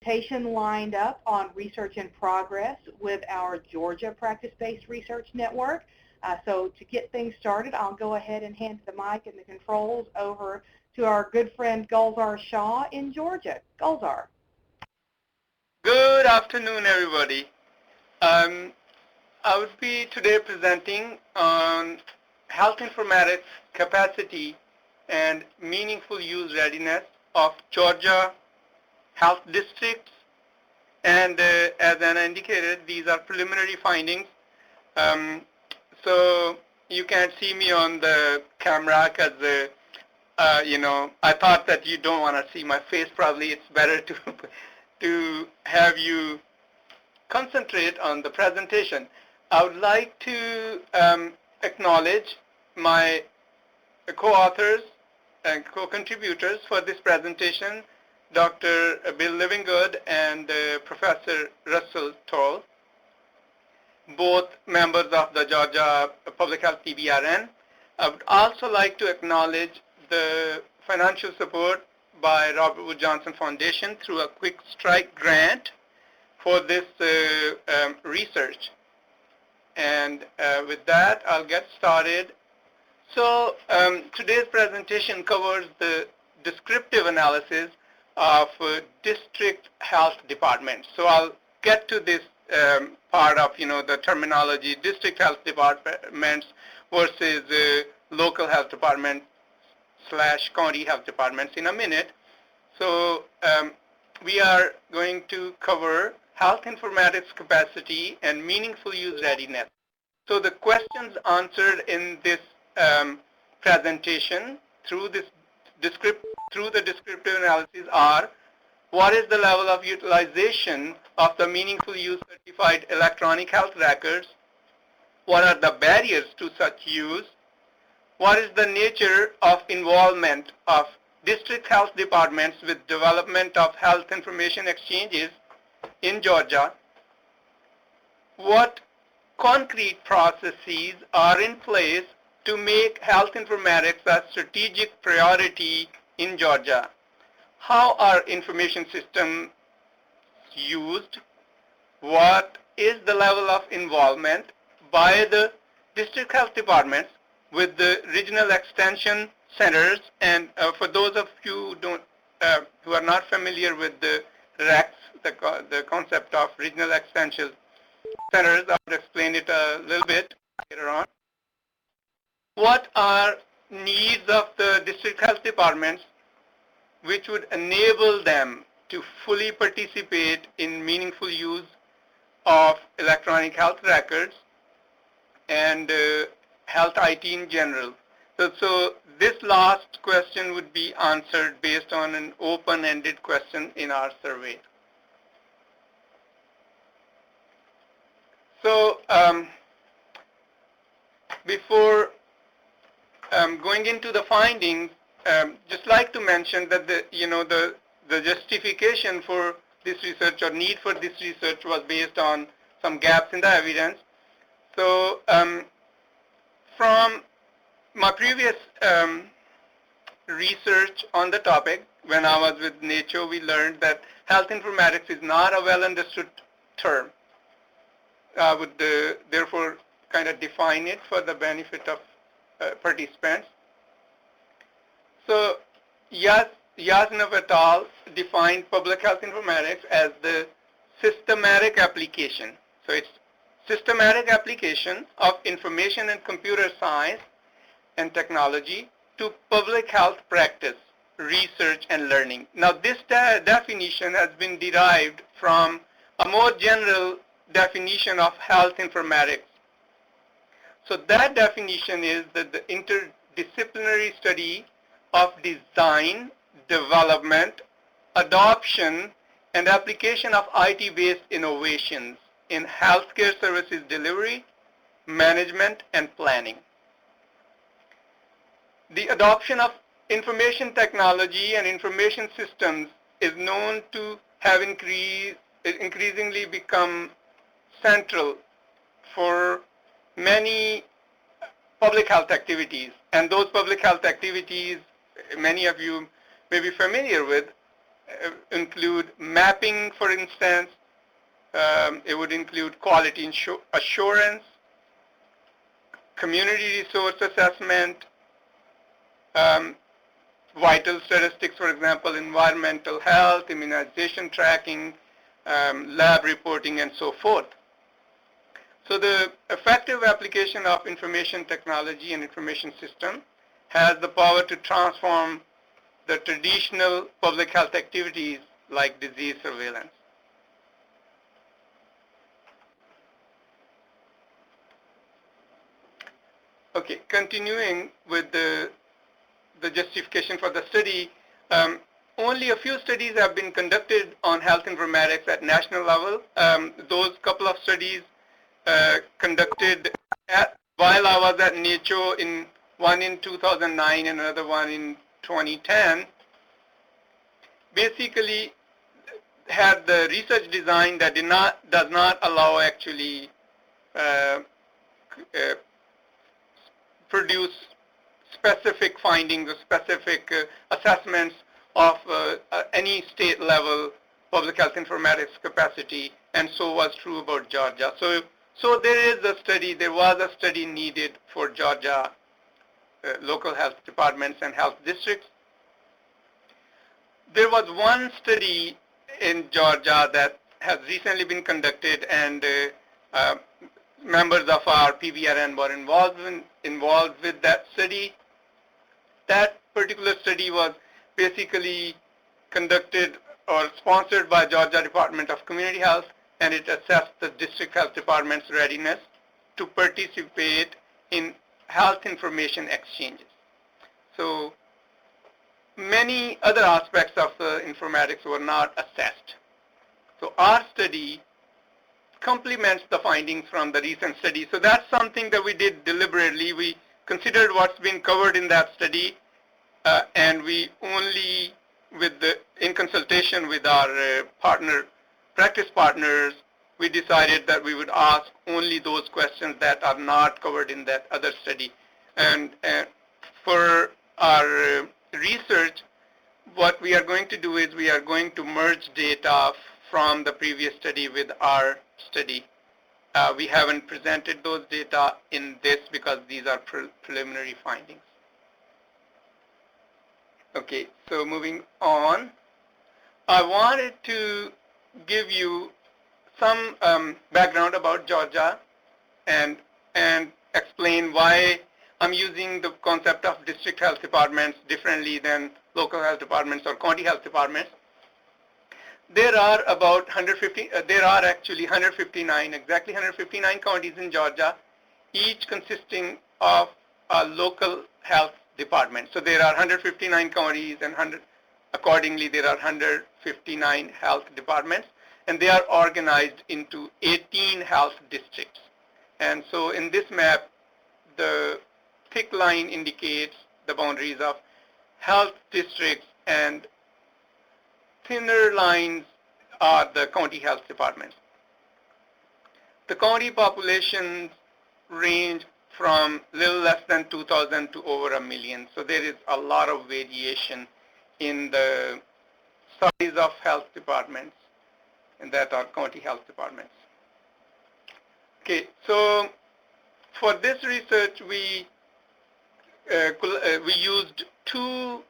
presentation lined up on research in progress with our Georgia Practice-Based Research Network. So to get things started, I'll go ahead and hand the mic and the controls over to our good friend Gulzar Shah in Georgia. Gulzar. Good afternoon, everybody. I would be today presenting on health informatics capacity and meaningful use readiness of Georgia health districts. And as Anna indicated, these are preliminary findings. So you can't see me on the camera because, I thought that you don't want to see my face. Probably it's better to have you concentrate on the presentation. I would like to acknowledge my co-authors and co-contributors for this presentation, Dr. Bill Livingood and Professor Russell Toll, both members of the Georgia Public Health PBRN. I would also like to acknowledge the financial support by Robert Wood Johnson Foundation through a Quick Strike grant for this research. And with that, I'll get started. So today's presentation covers the descriptive analysis of district health departments. So I'll get to this part of, the terminology, district health departments versus local health department / county health departments in a minute. So we are going to cover health informatics capacity and meaningful use readiness. So the questions answered in this presentation through the descriptive analysis are: what is the level of utilization of the meaningful use certified electronic health records? What are the barriers to such use? What is the nature of involvement of district health departments with development of health information exchanges in Georgia? What concrete processes are in place to make health informatics a strategic priority in Georgia? How are information systems used? What is the level of involvement by the district health departments with the regional extension centers? And for those of you who are not familiar with the RECs, the concept of regional extension centers, I'll explain it a little bit later on. What are needs of the district health departments which would enable them to fully participate in meaningful use of electronic health records and health IT in general? So this last question would be answered based on an open-ended question in our survey. So before going into the findings, just like to mention that the justification for this research or need for this research was based on some gaps in the evidence. So from my previous research on the topic, when I was with NACHO, we learned that health informatics is not a well-understood term. I would therefore kind of define it for the benefit of participants. So Yasnov et al. Defined public health informatics as the systematic application. So it's systematic application of information and computer science and technology to public health practice, research, and learning. Now this definition has been derived from a more general definition of health informatics. So that definition is that the interdisciplinary study of design, development, adoption, and application of IT-based innovations in healthcare services delivery, management, and planning. The adoption of information technology and information systems is known to have increasingly become central for many public health activities. And those public health activities, many of you may be familiar with, include mapping, for instance. It would include quality assurance, community resource assessment, vital statistics, for example, environmental health, immunization tracking, lab reporting, and so forth. So the effective application of information technology and information system has the power to transform the traditional public health activities like disease surveillance. Okay, continuing with the justification for the study, only a few studies have been conducted on health informatics at national level. Those couple of studies conducted while I was at NHO, one in 2009 and another one in 2010, basically had the research design that does not allow actually produce specific findings or specific assessments of any state level public health informatics capacity, and so was true about Georgia. So there was a study needed for Georgia local health departments and health districts. There was one study in Georgia that has recently been conducted, and members of our PBRN were involved with that study. That particular study was basically conducted or sponsored by Georgia Department of Community Health, and it assessed the district health department's readiness to participate in health information exchanges. So many other aspects of informatics were not assessed. So our study complements the findings from the recent study. So that's something that we did deliberately. We considered what's been covered in that study, and we only, in consultation with our practice partners, we decided that we would ask only those questions that are not covered in that other study. And for our research, what we are going to do is we are going to merge data from the previous study with our study. We haven't presented those data in this because these are preliminary findings. Okay, so moving on, I wanted to give you some background about Georgia and explain why I'm using the concept of district health departments differently than local health departments or county health departments. There are actually 159, exactly 159 counties in Georgia, each consisting of a local health department. So there are 159 counties, and accordingly there are 159 health departments, and they are organized into 18 health districts. And so in this map, the thick line indicates the boundaries of health districts, and thinner lines are the county health departments. The county populations range from little less than 2,000 to over 1 million. So there is a lot of variation in the size of health departments, and that are county health departments. Okay, so for this research, we used two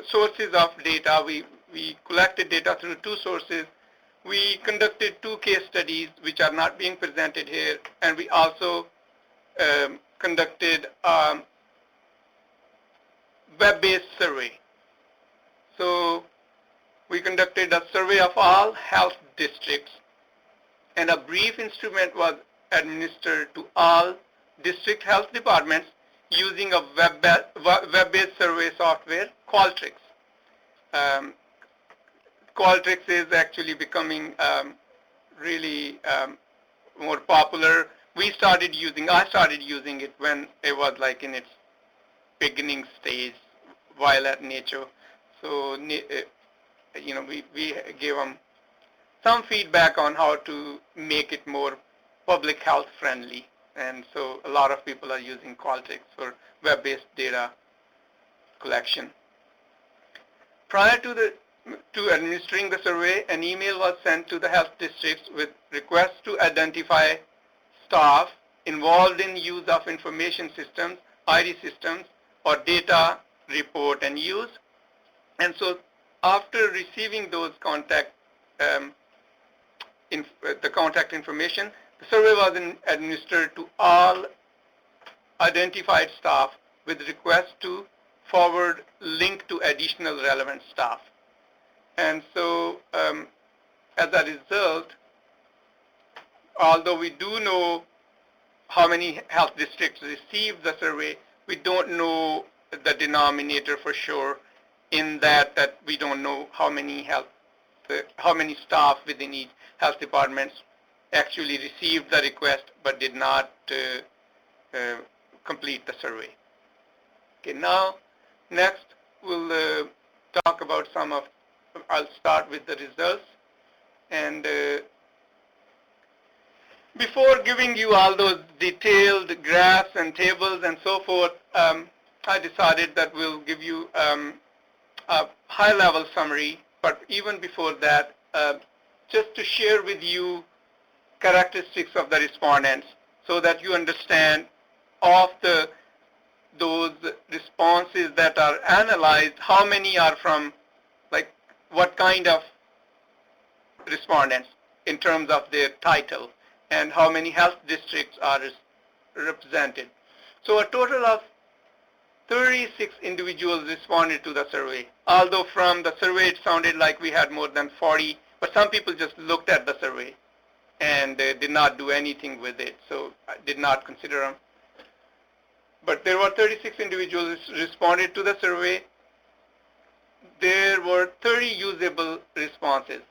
sources of data. We collected data through two sources. We conducted two case studies, which are not being presented here, and we also conducted a web-based survey. So we conducted a survey of all health districts, and a brief instrument was administered to all district health departments using a web-based survey software, Qualtrics. Qualtrics is actually becoming really more popular. I started using it when it was like in its beginning stage while at NHO. So we gave them some feedback on how to make it more public health friendly, and so a lot of people are using Qualtrics for web-based data collection. Prior to the to administering the survey, an email was sent to the health districts with requests to identify staff involved in use of information systems, ID systems, or data report and use. And so after receiving those the contact information, the survey was administered to all identified staff with request to forward link to additional relevant staff. And so as a result, although we do know how many health districts received the survey, we don't know the denominator for sure, in that we don't know how many staff within each health departments actually received the request but did not complete the survey. Okay, now next we'll talk about I'll start with the results. And before giving you all those detailed graphs and tables and so forth, I decided that we'll give you a high-level summary. But even before that, just to share with you characteristics of the respondents so that you understand of those responses that are analyzed, how many are from, like, what kind of respondents in terms of their title, and how many health districts are represented. So a total of 36 individuals responded to the survey. Although from the survey it sounded like we had more than 40, but some people just looked at the survey and did not do anything with it, so I did not consider them. But there were 36 individuals responded to the survey. There were 30 usable responses.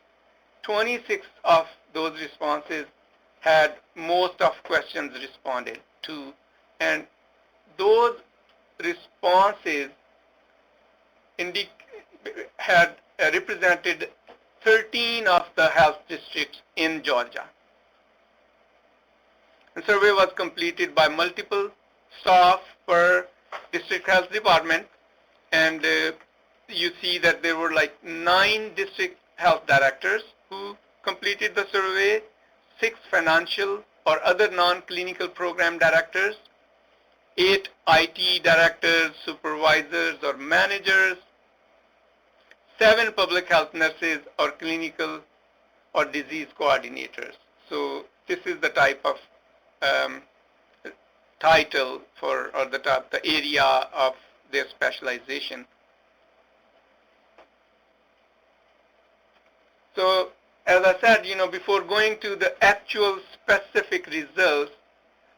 26 of those responses had most of questions responded to, and those responses had represented 13 of the health districts in Georgia. The survey was completed by multiple staff per district health department, and you see that there were like 9 district health directors who completed the survey, 6 financial or other non-clinical program directors, 8 IT directors, supervisors, or managers, 7 public health nurses or clinical or disease coordinators. So this is the type of title for, or the area of their specialization. So as I said, before going to the actual specific results,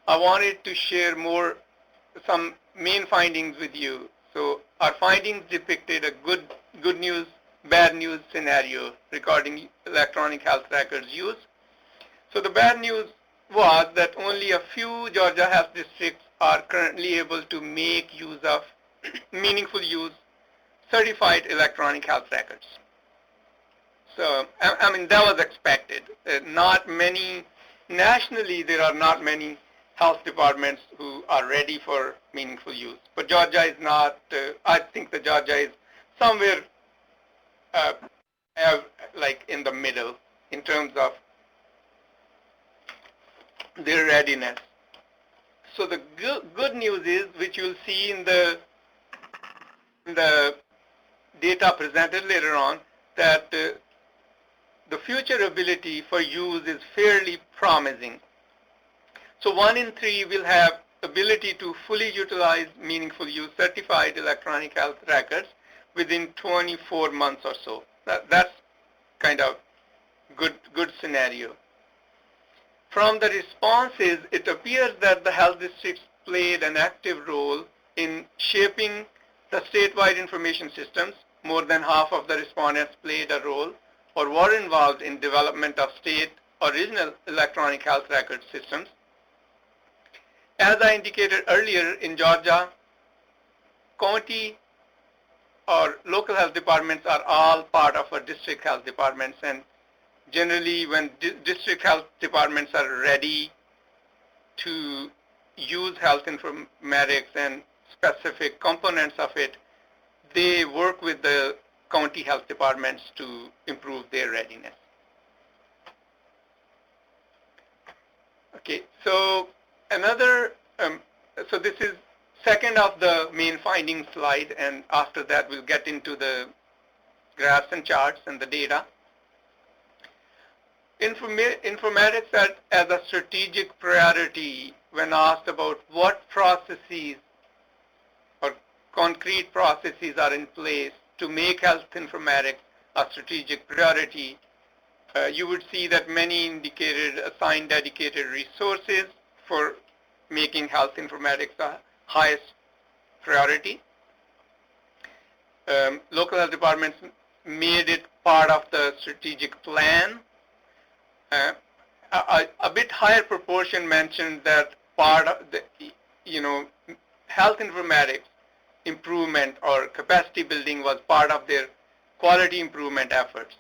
I wanted to share some main findings with you. So our findings depicted a good news, bad news scenario regarding electronic health records use. So the bad news was that only a few Georgia health districts are currently able to make use of meaningful use certified electronic health records. So, I mean, that was expected. Not many, nationally there are not many health departments who are ready for meaningful use. But Georgia is not, I think that Georgia is somewhere like in the middle in terms of their readiness. So the good news is, which you'll see in the data presented later on, that the future ability for use is fairly promising. So 1 in 3 will have ability to fully utilize meaningful use certified electronic health records within 24 months or so. That's kind of good scenario. From the responses, it appears that the health districts played an active role in shaping the statewide information systems. More than half of the respondents played a role or were involved in development of state or regional electronic health record systems. As I indicated earlier, in Georgia, county or local health departments are all part of our district health departments, and generally when district health departments are ready to use health informatics and specific components of it, they work with the county health departments to improve their readiness. Okay, so so this is second of the main finding slide, and after that we'll get into the graphs and charts and the data. Informatics as a strategic priority when asked about what processes or concrete processes are in place to make health informatics a strategic priority, you would see that many indicated assign dedicated resources for making health informatics the highest priority. Local health departments made it part of the strategic plan. A bit higher proportion mentioned that part of the, health informatics improvement or capacity building was part of their quality improvement efforts.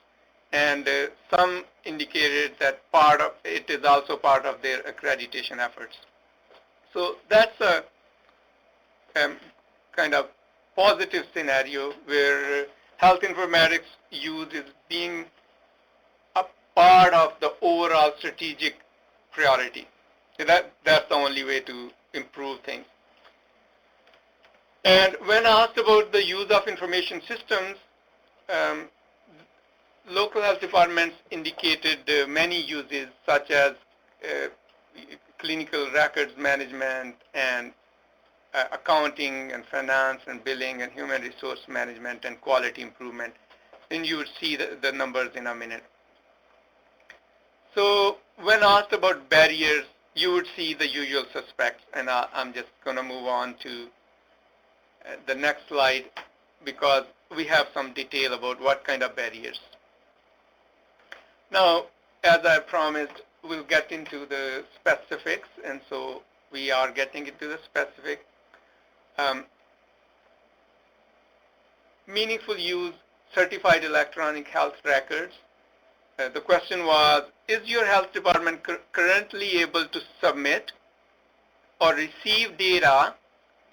And some indicated that part of it is also part of their accreditation efforts. So that's a kind of positive scenario where health informatics use is being a part of the overall strategic priority. So that's the only way to improve things. And when asked about the use of information systems, local health departments indicated many uses such as clinical records management and accounting and finance and billing and human resource management and quality improvement. And you would see the numbers in a minute. So when asked about barriers, you would see the usual suspects. And I'm just going to move on to the next slide because we have some detail about what kind of barriers. Now, as I promised, we'll get into the specifics, and so we are getting into the specifics. Meaningful use certified electronic health records. The question was, is your health department currently able to submit or receive data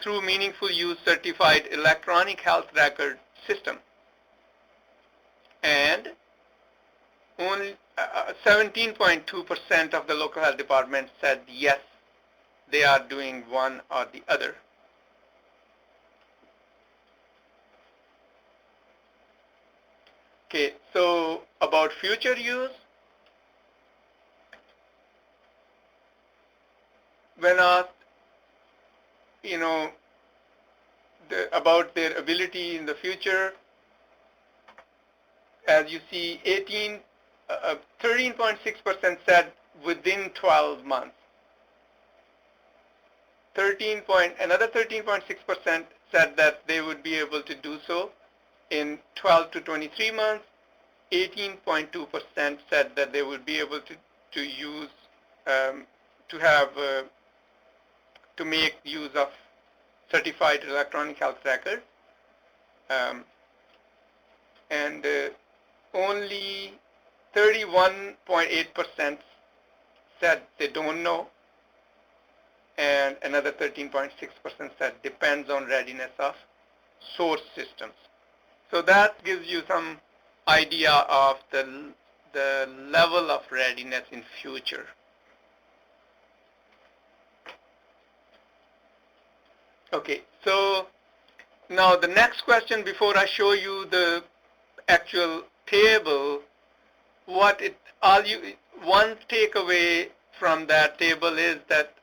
through meaningful use certified electronic health record system? And only 17.2% of the local health departments said yes, they are doing one or the other. Okay, so about future use, when asked, about their ability in the future, as you see, 13.6% said within 12 months. Another 13.6% said that they would be able to do so in 12 to 23 months. 18.2% said that they would be able to use, to make use of certified electronic health records. And only 31.8% said they don't know, and another 13.6% said depends on readiness of source systems. So that gives you some idea of the level of readiness in future. Okay, so now the next question before I show you the actual table, one takeaway from that table is that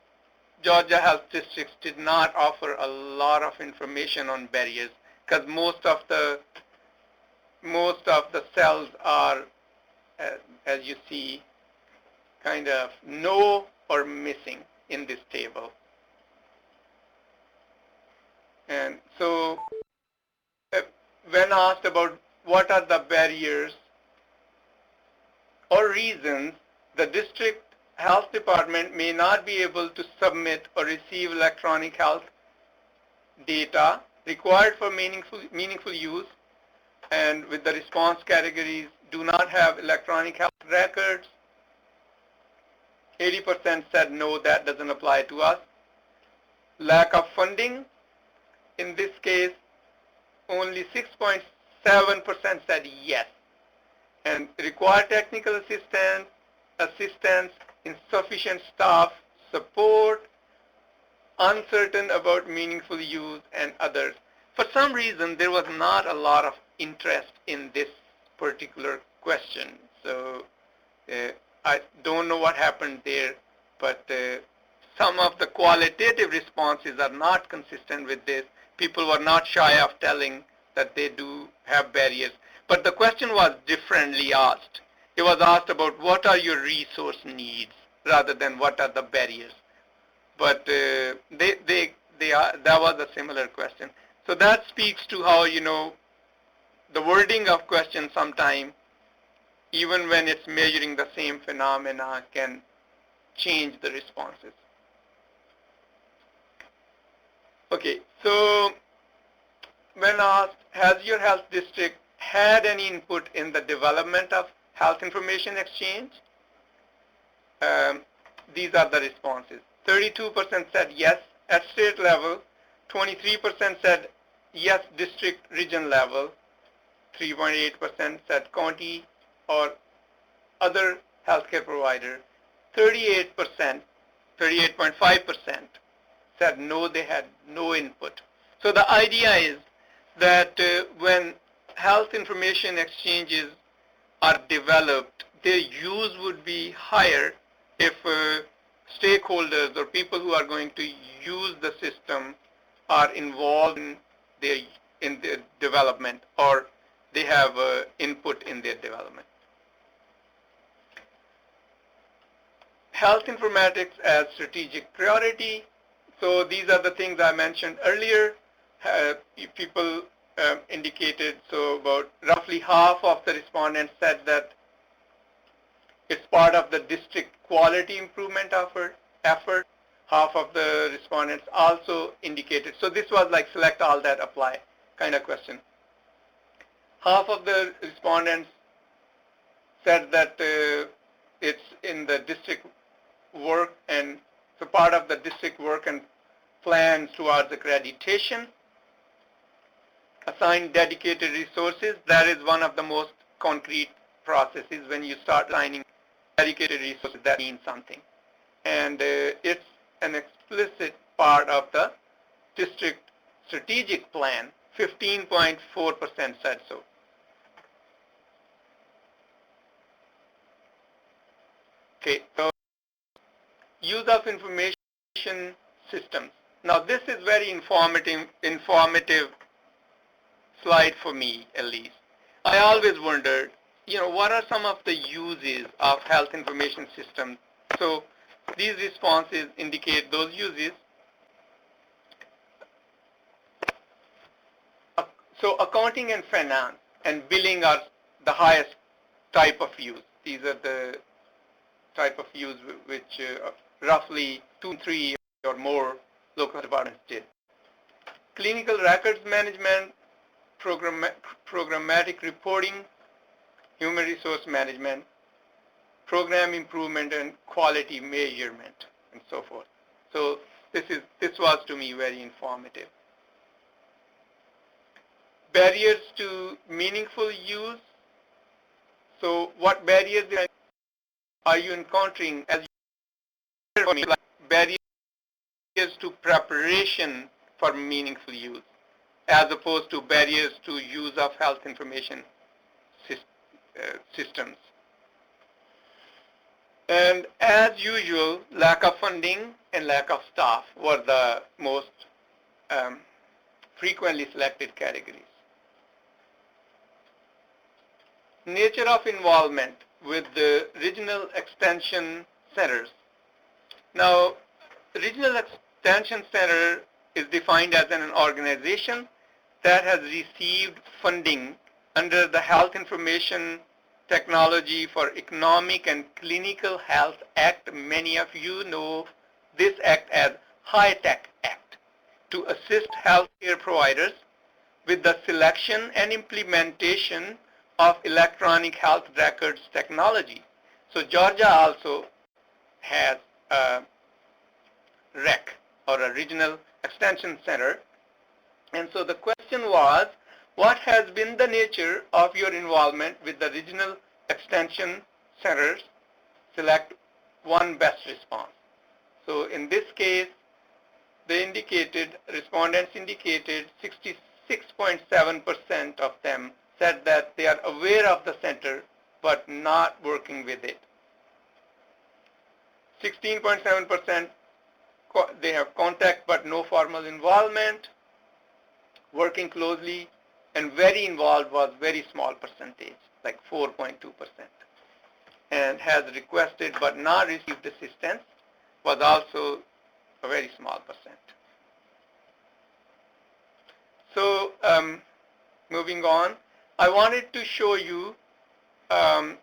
Georgia health districts did not offer a lot of information on barriers because most of the cells are, as you see, kind of no or missing in this table. And so when asked about what are the barriers or reasons the district health department may not be able to submit or receive electronic health data required for meaningful use, and with the response categories, do not have electronic health records, 80% said no, that doesn't apply to us. Lack of funding, in this case, only 7% said yes. And require technical assistance, insufficient staff support, uncertain about meaningful use, and others. For some reason, there was not a lot of interest in this particular question. So I don't know what happened there, but some of the qualitative responses are not consistent with this. People were not shy of telling that they do have barriers. But the question was differently asked. It was asked about what are your resource needs rather than what are the barriers. But that was a similar question. So that speaks to how, the wording of questions sometimes, even when it's measuring the same phenomena, can change the responses. Okay, so when asked, has your health district had any input in the development of health information exchange? These are the responses. 32% said yes at state level, 23% said yes district region level, 3.8% said county or other healthcare provider, 38%, 38.5% said no, they had no input. So the idea is that when health information exchanges are developed, their use would be higher if stakeholders or people who are going to use the system are involved in their development, or they have input in their development. Health informatics as strategic priority. So these are the things I mentioned earlier. People indicated, so about roughly half of the respondents said that it's part of the district quality improvement effort. Half of the respondents also indicated, so this was like select all that apply kind of question. Half of the respondents said that it's in the district work, and so part of the district work and plans towards accreditation. Assign dedicated resources. That is one of the most concrete processes. When you start assigning dedicated resources, that means something. And it's an explicit part of the district strategic plan. 15.4% said so. Okay, so use of information systems. Now this is very informative slide for me, at least. I always wondered, what are some of the uses of health information systems? So these responses indicate those uses. So accounting and finance and billing are the highest type of use. These are the type of use which roughly 2, 3 or more local departments did. Clinical records management, programmatic reporting, human resource management, program improvement, and quality measurement, and so forth. So this was to me very informative. Barriers to meaningful use. So what barriers are you encountering as you like barriers to preparation for meaningful use, as opposed to barriers to use of health information systems. And as usual, lack of funding and lack of staff were the most frequently selected categories. Nature of involvement with the regional extension centers. Now, regional extension center is defined as an organization that has received funding under the Health Information Technology for Economic and Clinical Health Act. Many of you know this act as High-Tech Act, to assist healthcare providers with the selection and implementation of electronic health records technology. So Georgia also has a REC, or a Regional Extension Center. And so the question was, what has been the nature of your involvement with the regional extension centers? Select one best response. So in this case, respondents indicated 66.7% of them said that they are aware of the center but not working with it. 16.7% they have contact but no formal involvement. Working closely and very involved was very small percentage, like 4.2%. And has requested but not received assistance was also a very small percent. So moving on, I wanted to show you a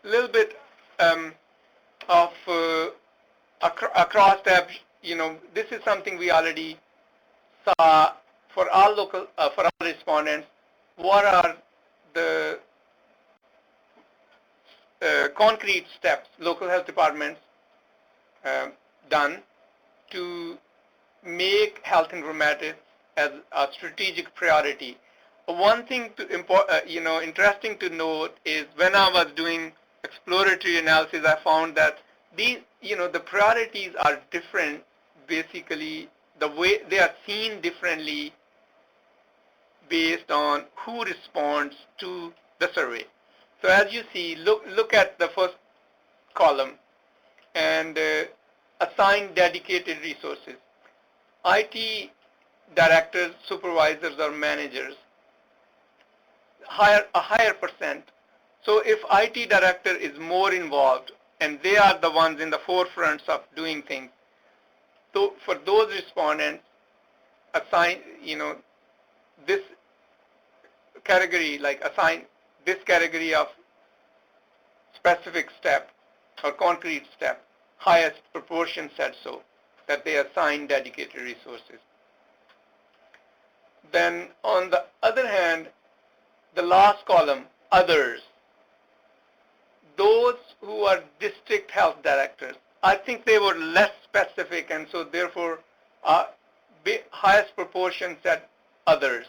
little bit of across tab. This is something we already saw for all for all respondents. What are the concrete steps local health departments done to make health informatics as a strategic priority? One thing interesting to note is when I was doing exploratory analysis, I found that the priorities are different. Basically, the way they are seen differently based on who responds to the survey. So as you see, look at the first column and assign dedicated resources. IT directors, supervisors, or managers, a higher percent. So if IT director is more involved and they are the ones in the forefronts of doing things, so for those respondents, assign this category, like assign this category of specific step or concrete step, highest proportion said so, that they assign dedicated resources. Then on the other hand, the last column, others, those who are district health directors, I think they were less specific, and so therefore highest proportion said others.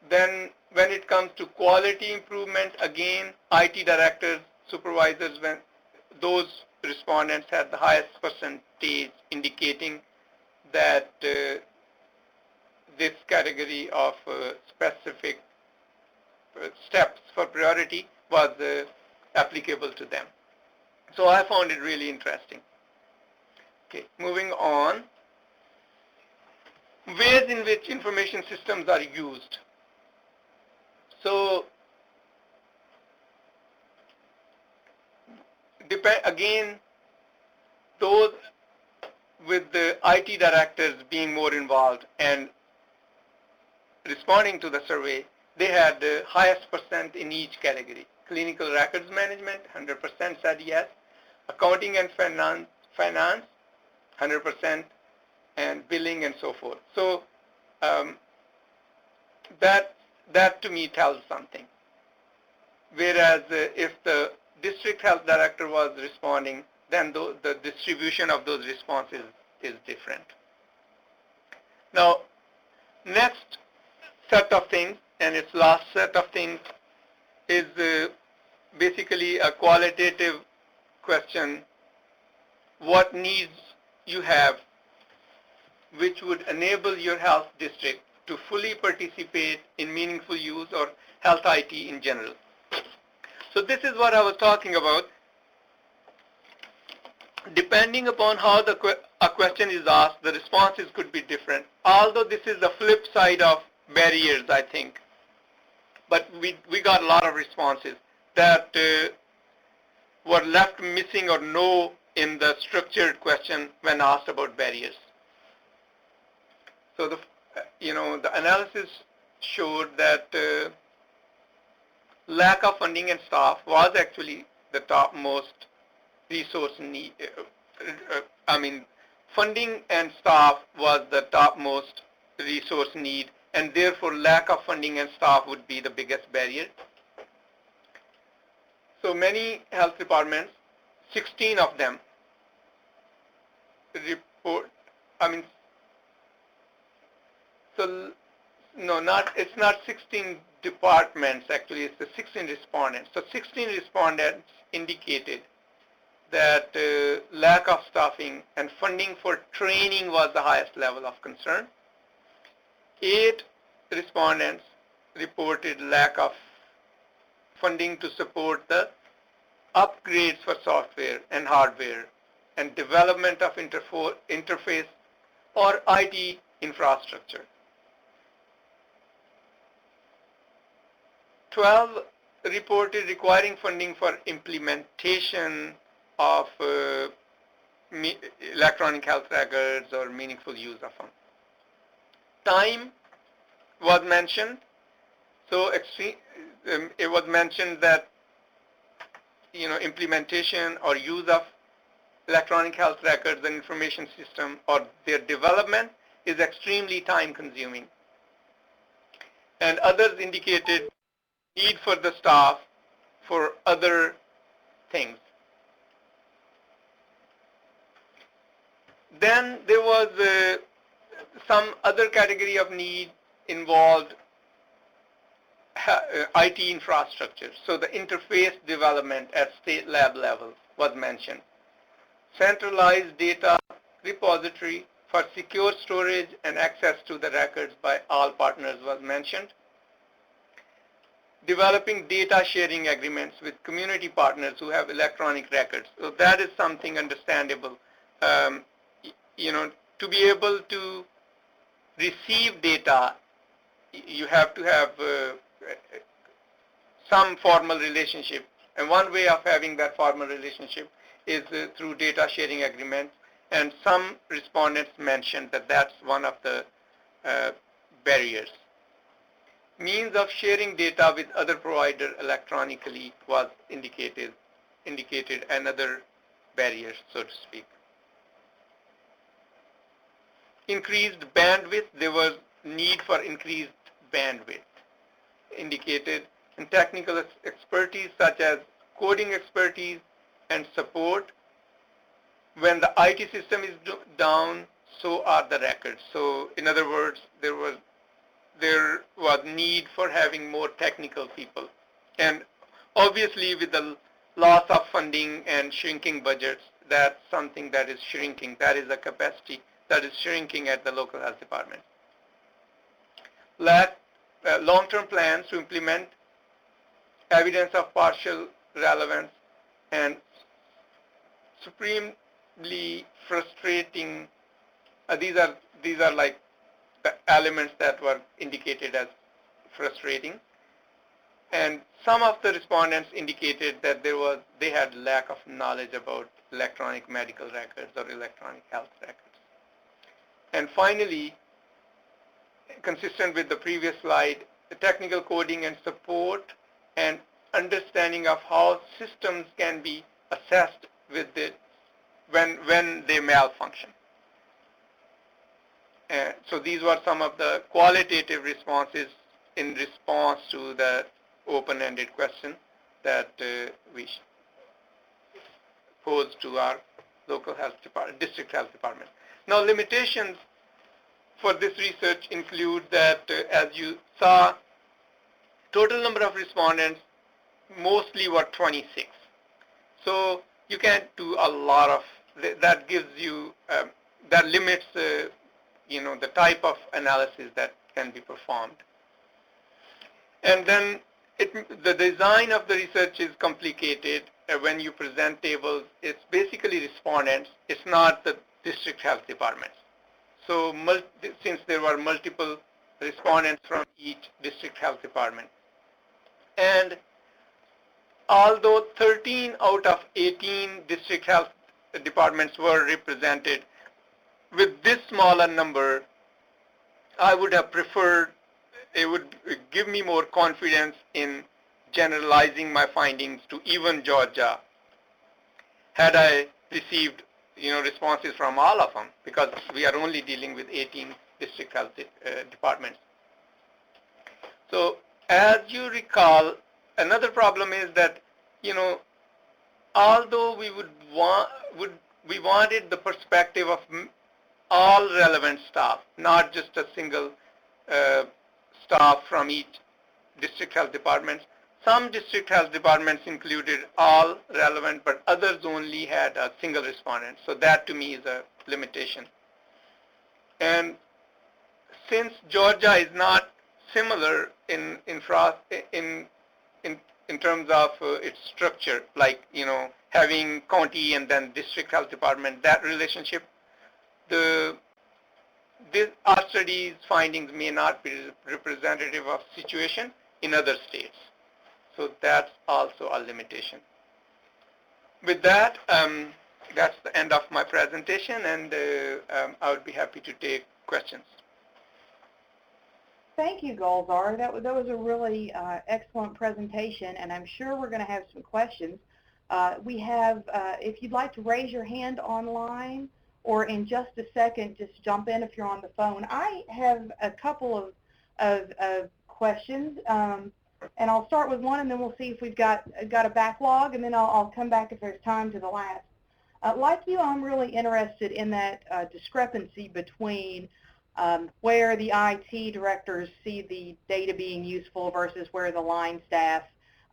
Then when it comes to quality improvement, again, IT directors, supervisors, when those respondents had the highest percentage, indicating that this category of specific steps for priority was applicable to them. So I found it really interesting. Okay, moving on. Ways in which information systems are used. So again, those with the IT directors being more involved and responding to the survey, they had the highest percent in each category. Clinical records management, 100% said yes. Accounting and finance, 100%, and billing and so forth. So that to me tells something. Whereas if the district health director was responding, then the distribution of those responses is different. Now, next set of things, and its last set of things, is basically a qualitative question. What needs you have which would enable your health district to fully participate in meaningful use or health IT in general? So this is what I was talking about. Depending upon how a question is asked, the responses could be different. Although this is the flip side of barriers, I think. But we got a lot of responses that were left missing or no in the structured question when asked about barriers. So the analysis showed that lack of funding and staff was actually the topmost resource need. Funding and staff was the topmost resource need, and therefore lack of funding and staff would be the biggest barrier. So many health departments, 16 of them report, So no, it's not 16 departments, actually, it's the 16 respondents. So 16 respondents indicated that lack of staffing and funding for training was the highest level of concern. 8 respondents reported lack of funding to support the upgrades for software and hardware and development of interface or IT infrastructure. 12 reported requiring funding for implementation of electronic health records or meaningful use of them. Time was mentioned. So it was mentioned that implementation or use of electronic health records and information system or their development is extremely time consuming. And others indicated need for the staff for other things. Then there was some other category of need involved IT infrastructure. So the interface development at state lab level was mentioned. Centralized data repository for secure storage and access to the records by all partners was mentioned. Developing data sharing agreements with community partners who have electronic records. So that is something understandable. To be able to receive data, you have to have some formal relationship. And one way of having that formal relationship is through data sharing agreements. And some respondents mentioned that that's one of the barriers. Means of sharing data with other providers electronically was indicated another barrier, so to speak. Increased bandwidth, there was need for increased bandwidth indicated, and technical expertise such as coding expertise and support. When the IT system is down, so are the records. So in other words, there was need for having more technical people. And obviously with the loss of funding and shrinking budgets, that's something that is shrinking. That is a capacity that is shrinking at the local health department. Long-term plans to implement evidence of partial relevance, and supremely frustrating. These are like the elements that were indicated as frustrating. And some of the respondents indicated that they had lack of knowledge about electronic medical records or electronic health records. And finally, consistent with the previous slide, the technical coding and support and understanding of how systems can be assessed with it when they malfunction. So these were some of the qualitative responses in response to the open-ended question that we posed to our local health department, district health department. Now, limitations for this research include that, as you saw, total number of respondents mostly were 26. So you can't do a lot of, that gives you, that limits the type of analysis that can be performed. And then the design of the research is complicated. When you present tables, it's basically respondents. It's not the district health departments. So since there were multiple respondents from each district health department. And although 13 out of 18 district health departments were represented, with this smaller number, I would have preferred, it would give me more confidence in generalizing my findings to even Georgia had I received responses from all of them, because we are only dealing with 18 district health departments. So as you recall, another problem is that, although we wanted the perspective of all relevant staff, not just a single uh, staff from each district health departments. Some district health departments included all relevant, but others only had a single respondent. So that to me is a limitation. And since Georgia is not similar in terms of its structure, like having county and then district health department, that relationship, our study's findings may not be representative of situation in other states. So that's also a limitation. With that, that's the end of my presentation, and I would be happy to take questions. Thank you, Golzar. That was a really excellent presentation, and I'm sure we're going to have some questions. We have, if you'd like to raise your hand online, or in just a second, just jump in if you're on the phone. I have a couple of questions, and I'll start with one, and then we'll see if we've got a backlog, and then I'll come back if there's time to the last. Like you, I'm really interested in that discrepancy between where the IT directors see the data being useful versus where the line staff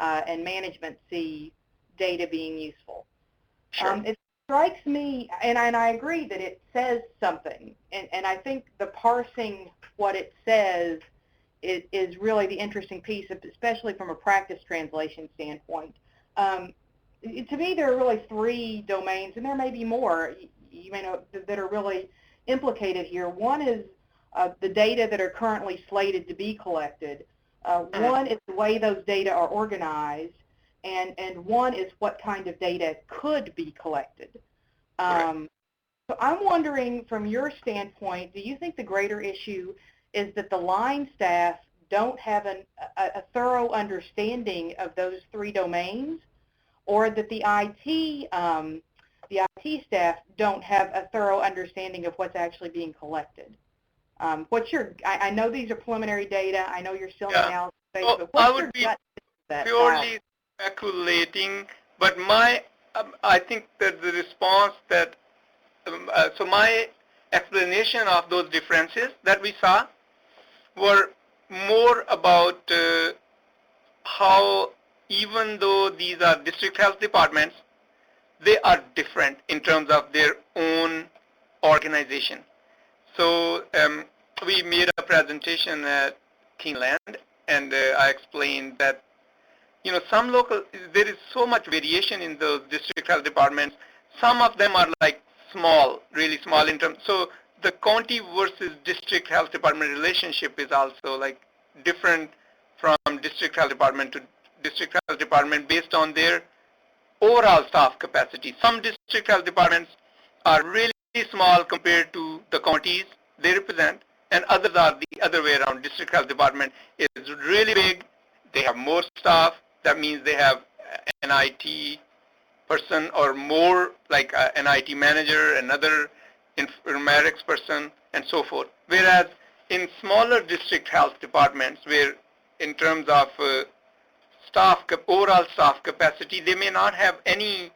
and management see data being useful. Sure. It strikes me, and I agree that it says something, and I think the parsing what it says is really the interesting piece, especially from a practice translation standpoint. To me, there are really three domains, and there may be more, you may know, that are really implicated here. One is the data that are currently slated to be collected. One is the way those data are organized, and one is what kind of data could be collected. So I'm wondering, from your standpoint, do you think the greater issue is that the line staff don't have a thorough understanding of those three domains, or that the IT staff don't have a thorough understanding of what's actually being collected? I know these are preliminary data. I know you're still in the analysis phase, but what's your gut to that? Purely speculating, but I think that the response that, so my explanation of those differences that we saw were more about how, even though these are district health departments, they are different in terms of their own organization. So we made a presentation at Kingland, and I explained that there is so much variation in those district health departments. Some of them are like small, really small in terms. So the county versus district health department relationship is also like different from district health department to district health department based on their overall staff capacity. Some district health departments are really small compared to the counties they represent, and others are the other way around. District health department is really big. They have more staff. That means they have an IT person or more, like an IT manager, another informatics person, and so forth. Whereas in smaller district health departments, where in terms of overall staff capacity, they may not have any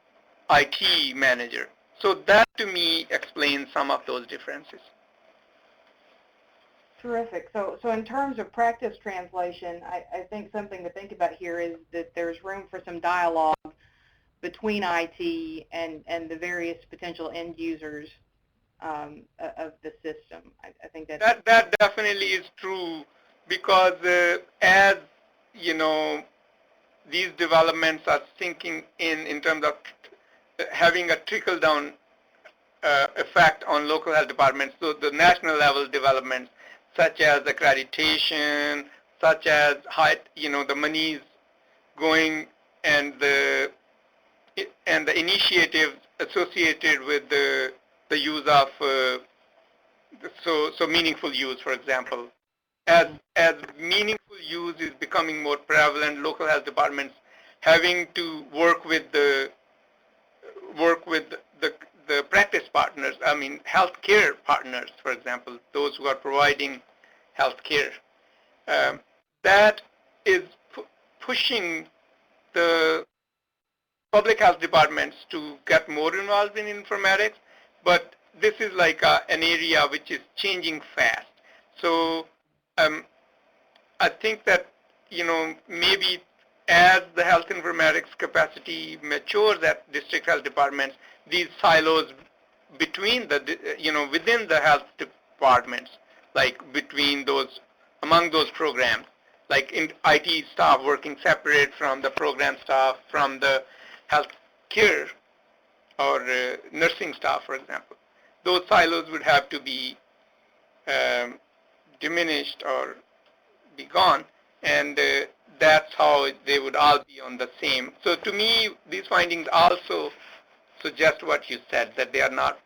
IT manager. So that to me explains some of those differences. Terrific. So in terms of practice translation, I think something to think about here is that there's room for some dialogue between IT and the various potential end users of the system. I think that definitely is true, because as these developments are sinking in terms of having a trickle-down effect on local health departments. So the national level developments, such as accreditation, such as the monies going and the initiatives associated with the use of so meaningful use, for example. As meaningful use is becoming more prevalent, local health departments having to work with the practice partners, healthcare partners, for example, those who are providing healthcare. That is pushing the public health departments to get more involved in informatics, but this is like an area which is changing fast. So I think that, maybe as the health informatics capacity matures at district health departments, these silos between within the health departments, like among those programs, like in IT staff working separate from the program staff, from the health care or nursing staff, for example. Those silos would have to be diminished or be gone, and that's how they would all be on the same. So to me, these findings also suggest what you said, that they are not,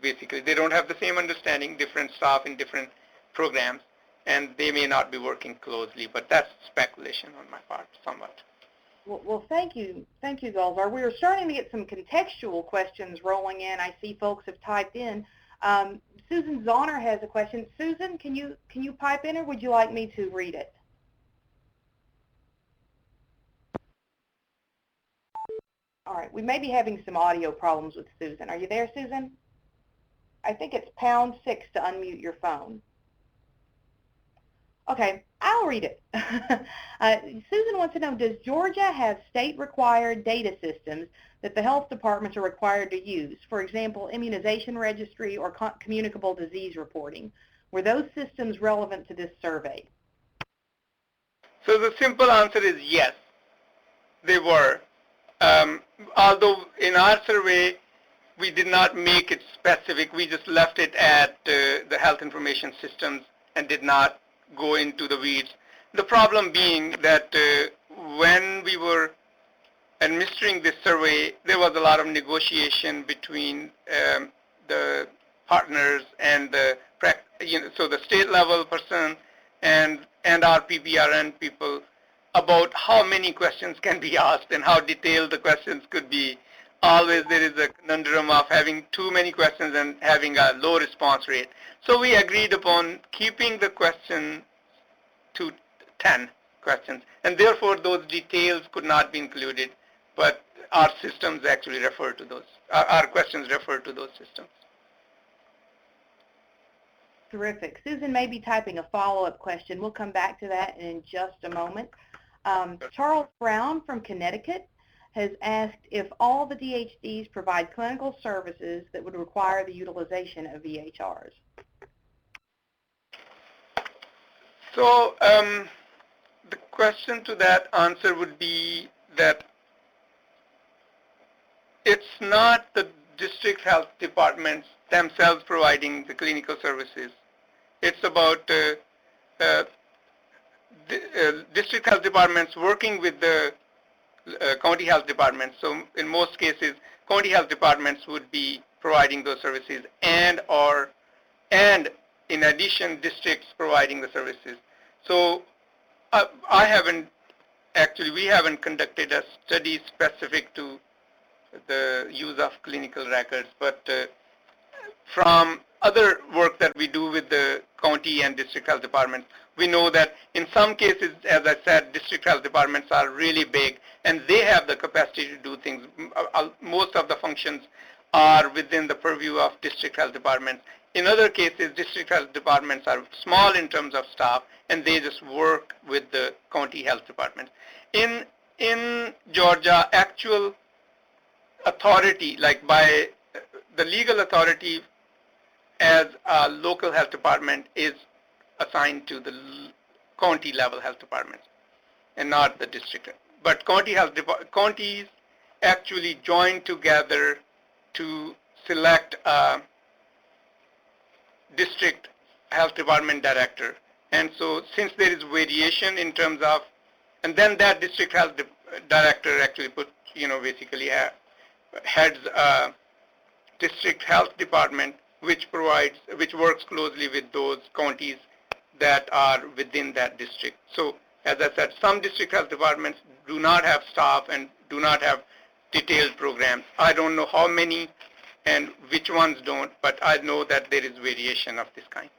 basically, they don't have the same understanding, different staff in different programs, and they may not be working closely, but that's speculation on my part, somewhat. Well, thank you, Gulzar. We are starting to get some contextual questions rolling in. I see folks have typed in. Susan Zahner has a question. Susan, can you pipe in, or would you like me to read it? All right, we may be having some audio problems with Susan. Are you there, Susan? I think it's #6 to unmute your phone. Okay, I'll read it. Susan wants to know, does Georgia have state-required data systems that the health departments are required to use? For example, immunization registry or communicable disease reporting. Were those systems relevant to this survey? So the simple answer is yes, they were. Although in our survey, we did not make it specific. We just left it at the health information systems and did not go into the weeds. The problem being that when we were administering this survey, there was a lot of negotiation between the partners and so the state level person and our PBRN people about how many questions can be asked and how detailed the questions could be. Always there is a conundrum of having too many questions and having a low response rate. So we agreed upon keeping the question to 10 questions, and therefore those details could not be included, but our systems actually refer to those, our questions refer to those systems. Terrific. Susan may be typing a follow-up question. We'll come back to that in just a moment. Charles Brown from Connecticut has asked if all the DHDs provide clinical services that would require the utilization of EHRs. So the question to that answer would be that it's not the district health departments themselves providing the clinical services. It's about district health departments working with the county health departments. So in most cases, county health departments would be providing those services, and in addition, districts providing the services. So we haven't conducted a study specific to the use of clinical records, but from other work that we do with the county and district health departments, we know that in some cases, as I said, district health departments are really big and they have the capacity to do things. Most of the functions are within the purview of district health departments. In other cases, district health departments are small in terms of staff and they just work with the county health department. In Georgia, actual authority, like by the legal authority as a local health department, is assigned to the county level health departments and not the district. But counties actually join together to select a district health department director. And so since there is variation in terms of, and then that district health director actually basically heads a district health department which works closely with those counties that are within that district. So as I said, some district health departments do not have staff and do not have detailed programs. I don't know how many and which ones don't, but I know that there is variation of this kind.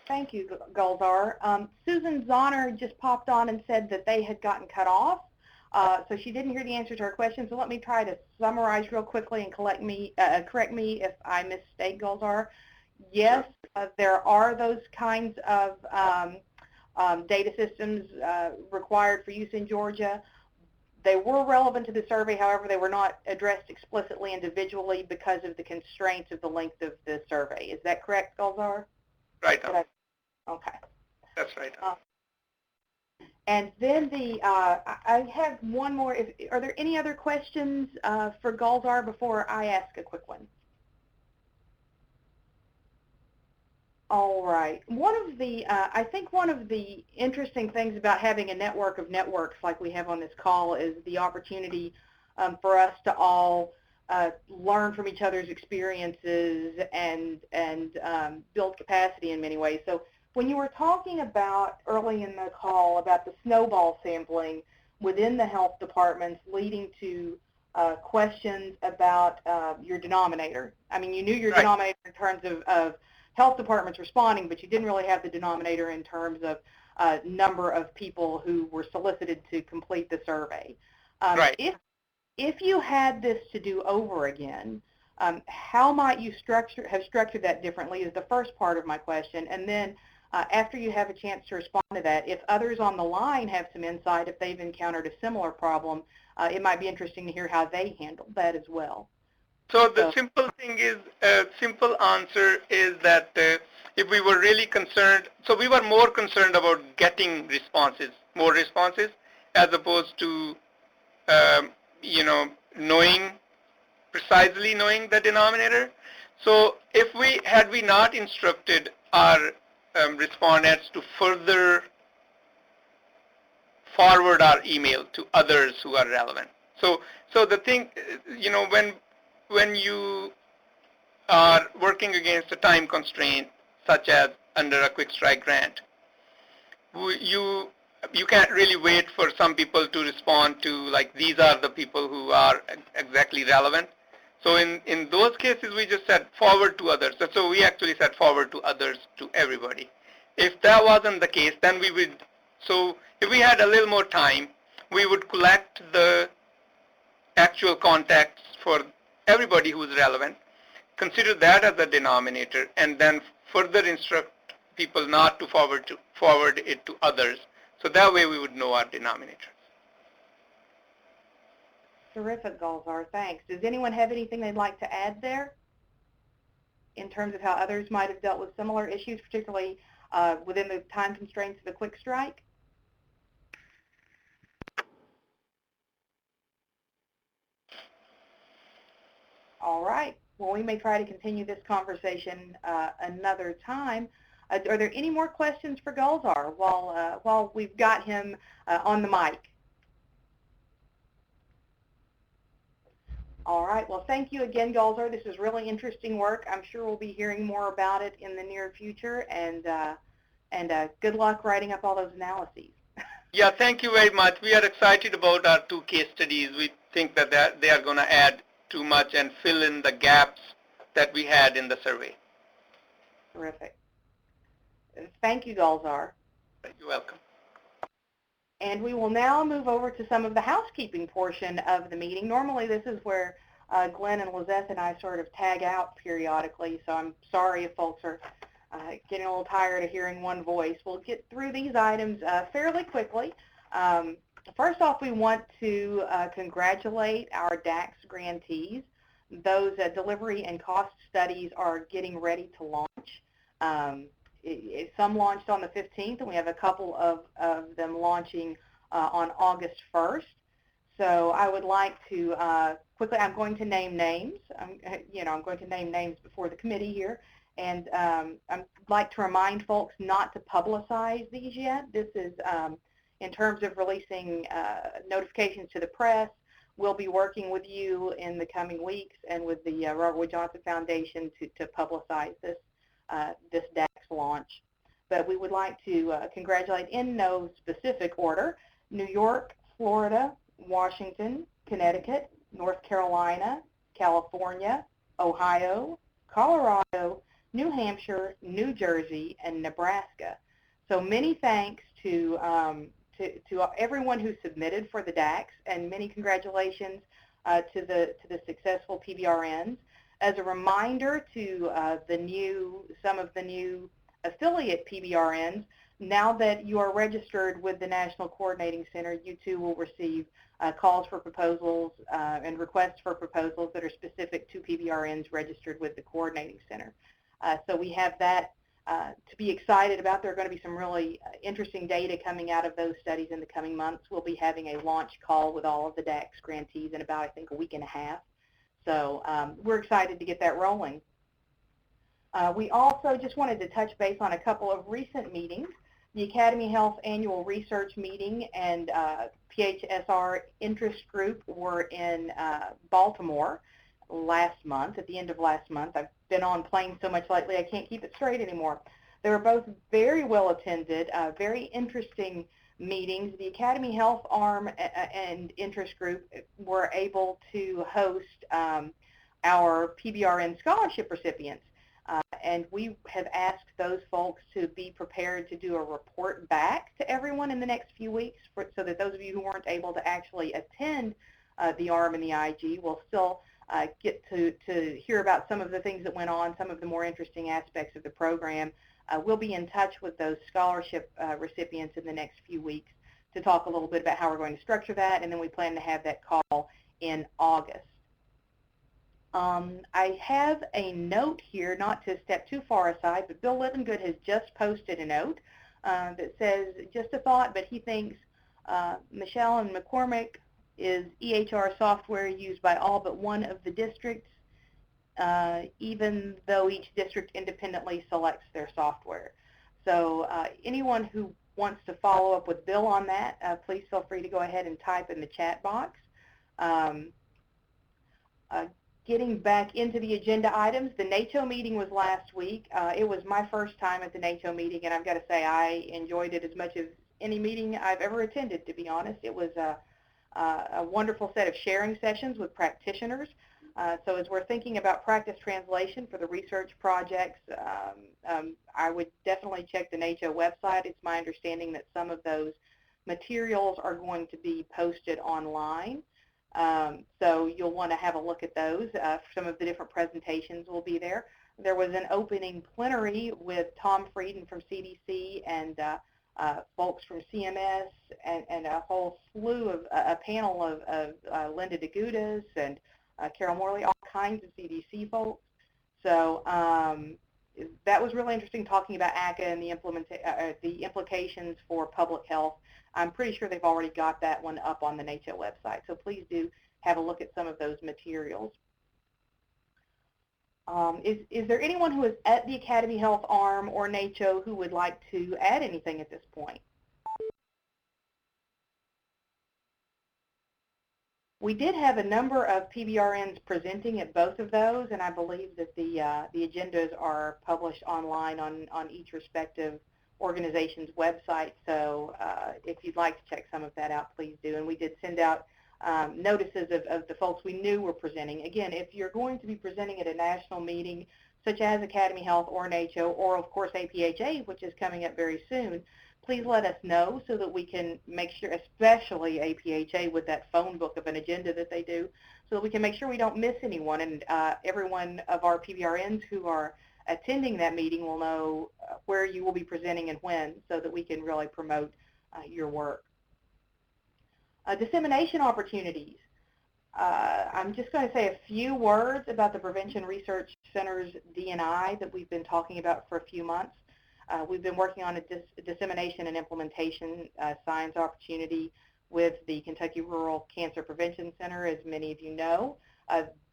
Thank you, Gulzar. Susan Zahner just popped on and said that they had gotten cut off, so she didn't hear the answer to her question. So let me try to summarize real quickly and correct me if I misstate, Gulzar. yes, there are those kinds of data systems required for use in Georgia. They were relevant to the survey, however, they were not addressed explicitly individually because of the constraints of the length of the survey. Is that correct, Gulzar? Right on. Okay. That's right. And then I have one more. Are there any other questions for Gulzar before I ask a quick one? All right. I think one of the interesting things about having a network of networks like we have on this call is the opportunity for us to all learn from each other's experiences and build capacity in many ways. So when you were talking about early in the call about the snowball sampling within the health departments leading to questions about your denominator. I mean, you knew your denominator in terms of health departments responding, but you didn't really have the denominator in terms of number of people who were solicited to complete the survey. Right. If you had this to do over again, how might you have structured that differently is the first part of my question. And then after you have a chance to respond to that, if others on the line have some insight, if they've encountered a similar problem, it might be interesting to hear how they handled that as well. So the simple thing is, simple answer is that if we were really concerned, so we were more concerned about getting responses, more responses, as opposed to, precisely knowing the denominator. So if had we not instructed our respondents to further forward our email to others who are relevant. So the thing, when you are working against a time constraint, such as under a quick strike grant, you can't really wait for some people to respond to, like, these are the people who are exactly relevant. So in those cases, we just said forward to others. So we actually said forward to others, to everybody. If that wasn't the case, then we would, so if we had a little more time, we would collect the actual contacts for everybody who's relevant, consider that as a denominator, and then further instruct people not to forward it to others. So that way we would know our denominator. Terrific, Gulzar. Thanks. Does anyone have anything they'd like to add there in terms of how others might have dealt with similar issues, particularly within the time constraints of the quick strike? All right. Well, we may try to continue this conversation another time. Are there any more questions for Gulzar while we've got him on the mic? All right. Well, thank you again, Gulzar. This is really interesting work. I'm sure we'll be hearing more about it in the near future. And good luck writing up all those analyses. Yeah, thank you very much. We are excited about our 2 case studies. We think that they are going to add too much and fill in the gaps that we had in the survey. Terrific. Thank you, Gulzar. You're welcome. And we will now move over to some of the housekeeping portion of the meeting. Normally, this is where Glenn and Lizette and I sort of tag out periodically, so I'm sorry if folks are getting a little tired of hearing one voice. We'll get through these items fairly quickly. First off, we want to congratulate our DAX grantees. Those delivery and cost studies are getting ready to launch. Some launched on the 15th, and we have a couple of them launching on August 1st. So I would like to quickly, I'm going to name names. I'm going to name names before the committee here. And I'd like to remind folks not to publicize these yet. This is in terms of releasing notifications to the press. We'll be working with you in the coming weeks and with the Robert Wood Johnson Foundation to publicize this DAX launch. But we would like to congratulate, in no specific order, New York, Florida, Washington, Connecticut, North Carolina, California, Ohio, Colorado, New Hampshire, New Jersey, and Nebraska. So many thanks to everyone who submitted for the DAX, and many congratulations to the successful PBRNs. As a reminder to some of the new affiliate PBRNs, now that you are registered with the National Coordinating Center, you too will receive calls for proposals and requests for proposals that are specific to PBRNs registered with the Coordinating Center. So we have that to be excited about. There are going to be some really interesting data coming out of those studies in the coming months. We'll be having a launch call with all of the DAX grantees in about, I think, a week and a half. So we're excited to get that rolling. We also just wanted to touch base on a couple of recent meetings. The Academy Health Annual Research Meeting and PHSR Interest Group were in Baltimore last month, at the end of last month. I've been on planes so much lately I can't keep it straight anymore. They were both very well attended, very interesting meetings. The Academy Health Arm and Interest Group were able to host our PBRN scholarship recipients. And we have asked those folks to be prepared to do a report back to everyone in the next few weeks so that those of you who weren't able to actually attend the ARM and the IG will still get to hear about some of the things that went on, some of the more interesting aspects of the program. We'll be in touch with those scholarship recipients in the next few weeks to talk a little bit about how we're going to structure that, and then we plan to have that call in August. I have a note here, not to step too far aside, but Bill Livengood has just posted a note that says, just a thought, but he thinks Michelle and McCormick is EHR software used by all but one of the districts, even though each district independently selects their software. So anyone who wants to follow up with Bill on that, please feel free to go ahead and type in the chat box. Getting back into the agenda items, the NATO meeting was last week. It was my first time at the NATO meeting, and I've got to say I enjoyed it as much as any meeting I've ever attended, to be honest. It was a wonderful set of sharing sessions with practitioners. So as we're thinking about practice translation for the research projects, I would definitely check the NATO website. It's my understanding that some of those materials are going to be posted online. So you'll want to have a look at those. Some of the different presentations will be there. There was an opening plenary with Tom Frieden from CDC and folks from CMS and a whole slew of a panel of Linda DeGudas and Carol Morley, all kinds of CDC folks. So that was really interesting, talking about ACA and the implications for public health. I'm pretty sure they've already got that one up on the NATO website, so please do have a look at some of those materials. Is there anyone who is at the Academy Health Arm or NATO who would like to add anything at this point? We did have a number of PBRNs presenting at both of those, and I believe that the agendas are published online on each respective organization's website, so if you'd like to check some of that out, please do. And we did send out notices of the folks we knew were presenting. Again, if you're going to be presenting at a national meeting, such as Academy Health or NATO, or of course APHA, which is coming up very soon, please let us know so that we can make sure, especially APHA with that phone book of an agenda that they do, so that we can make sure we don't miss anyone, and every one of our PBRNs who are attending that meeting will know where you will be presenting and when, so that we can really promote your work. Dissemination opportunities. I'm just going to say a few words about the Prevention Research Center's D&I that we've been talking about for a few months. We've been working on a dissemination and implementation science opportunity with the Kentucky Rural Cancer Prevention Center, as many of you know.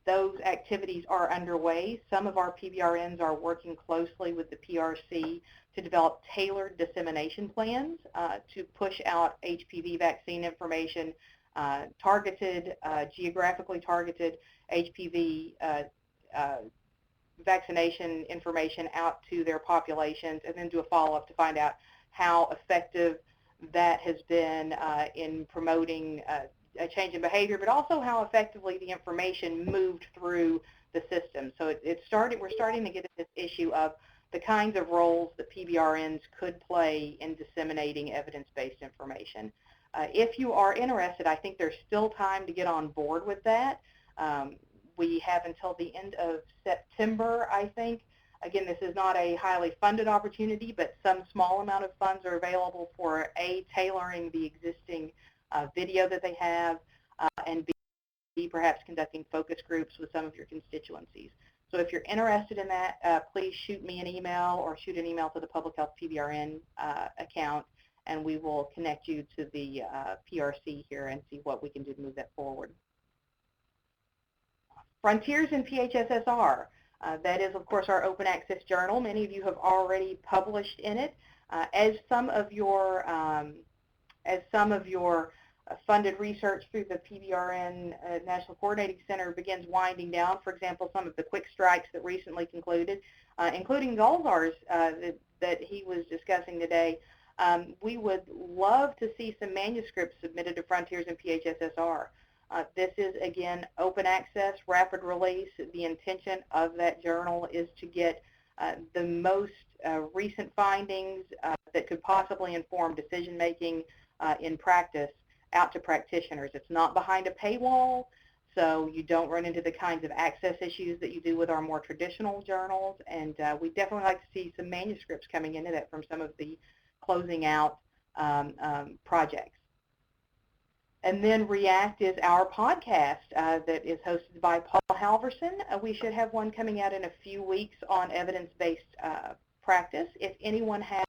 Those activities are underway. Some of our PBRNs are working closely with the PRC to develop tailored dissemination plans to push out HPV vaccine information, geographically targeted HPV vaccination information out to their populations, and then do a follow-up to find out how effective that has been in promoting a change in behavior, but also how effectively the information moved through the system. So we're starting to get at this issue of the kinds of roles that PBRNs could play in disseminating evidence-based information. If you are interested, I think there's still time to get on board with that. We have until the end of September, I think. Again, this is not a highly funded opportunity, but some small amount of funds are available for A, tailoring the existing video that they have, and B, perhaps conducting focus groups with some of your constituencies. So if you're interested in that, please shoot me an email or shoot an email to the Public Health PBRN account, and we will connect you to the PRC here and see what we can do to move that forward. Frontiers in PHSSR. That is, of course, our open access journal. Many of you have already published in it. As some of your funded research through the PBRN National Coordinating Center begins winding down, for example, some of the quick strikes that recently concluded, including Golzar's that he was discussing today, we would love to see some manuscripts submitted to Frontiers in PHSSR. This is, again, open access, rapid release. The intention of that journal is to get the most recent findings that could possibly inform decision-making in practice out to practitioners. It's not behind a paywall, so you don't run into the kinds of access issues that you do with our more traditional journals, and we definitely like to see some manuscripts coming into that from some of the closing out projects. And then React is our podcast that is hosted by Paul Halverson. We should have one coming out in a few weeks on evidence-based practice. If anyone has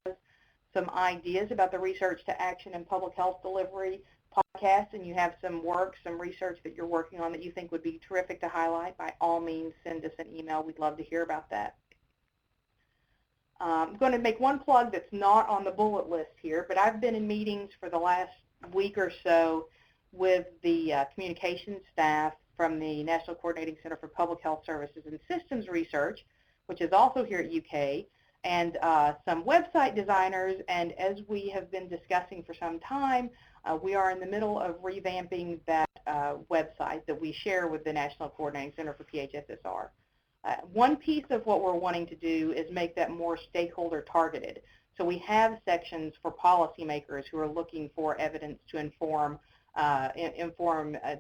some ideas about the Research to Action and Public Health Delivery podcast, and you have some work, some research that you're working on that you think would be terrific to highlight, by all means send us an email. We'd love to hear about that. I'm going to make one plug that's not on the bullet list here, but I've been in meetings for the last week or so with the communications staff from the National Coordinating Center for Public Health Services and Systems Research, which is also here at UK, and some website designers, and as we have been discussing for some time, we are in the middle of revamping that website that we share with the National Coordinating Center for PHSSR. One piece of what we're wanting to do is make that more stakeholder targeted. So we have sections for policymakers who are looking for evidence to inform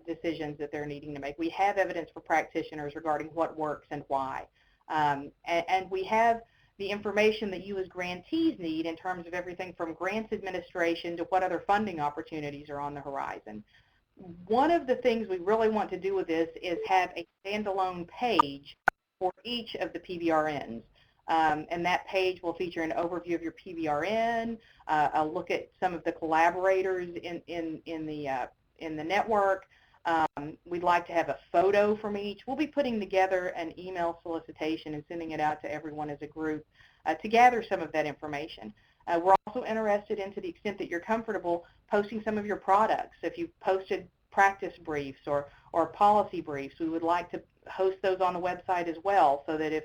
decisions that they're needing to make. We have evidence for practitioners regarding what works and why. And we have the information that you as grantees need in terms of everything from grants administration to what other funding opportunities are on the horizon. One of the things we really want to do with this is have a standalone page for each of the PBRNs. And that page will feature an overview of your PBRN, a look at some of the collaborators in the network. We'd like to have a photo from each. We'll be putting together an email solicitation and sending it out to everyone as a group to gather some of that information. We're also interested in, to the extent that you're comfortable, posting some of your products. If you've posted practice briefs or policy briefs, we would like to host those on the website as well, so that if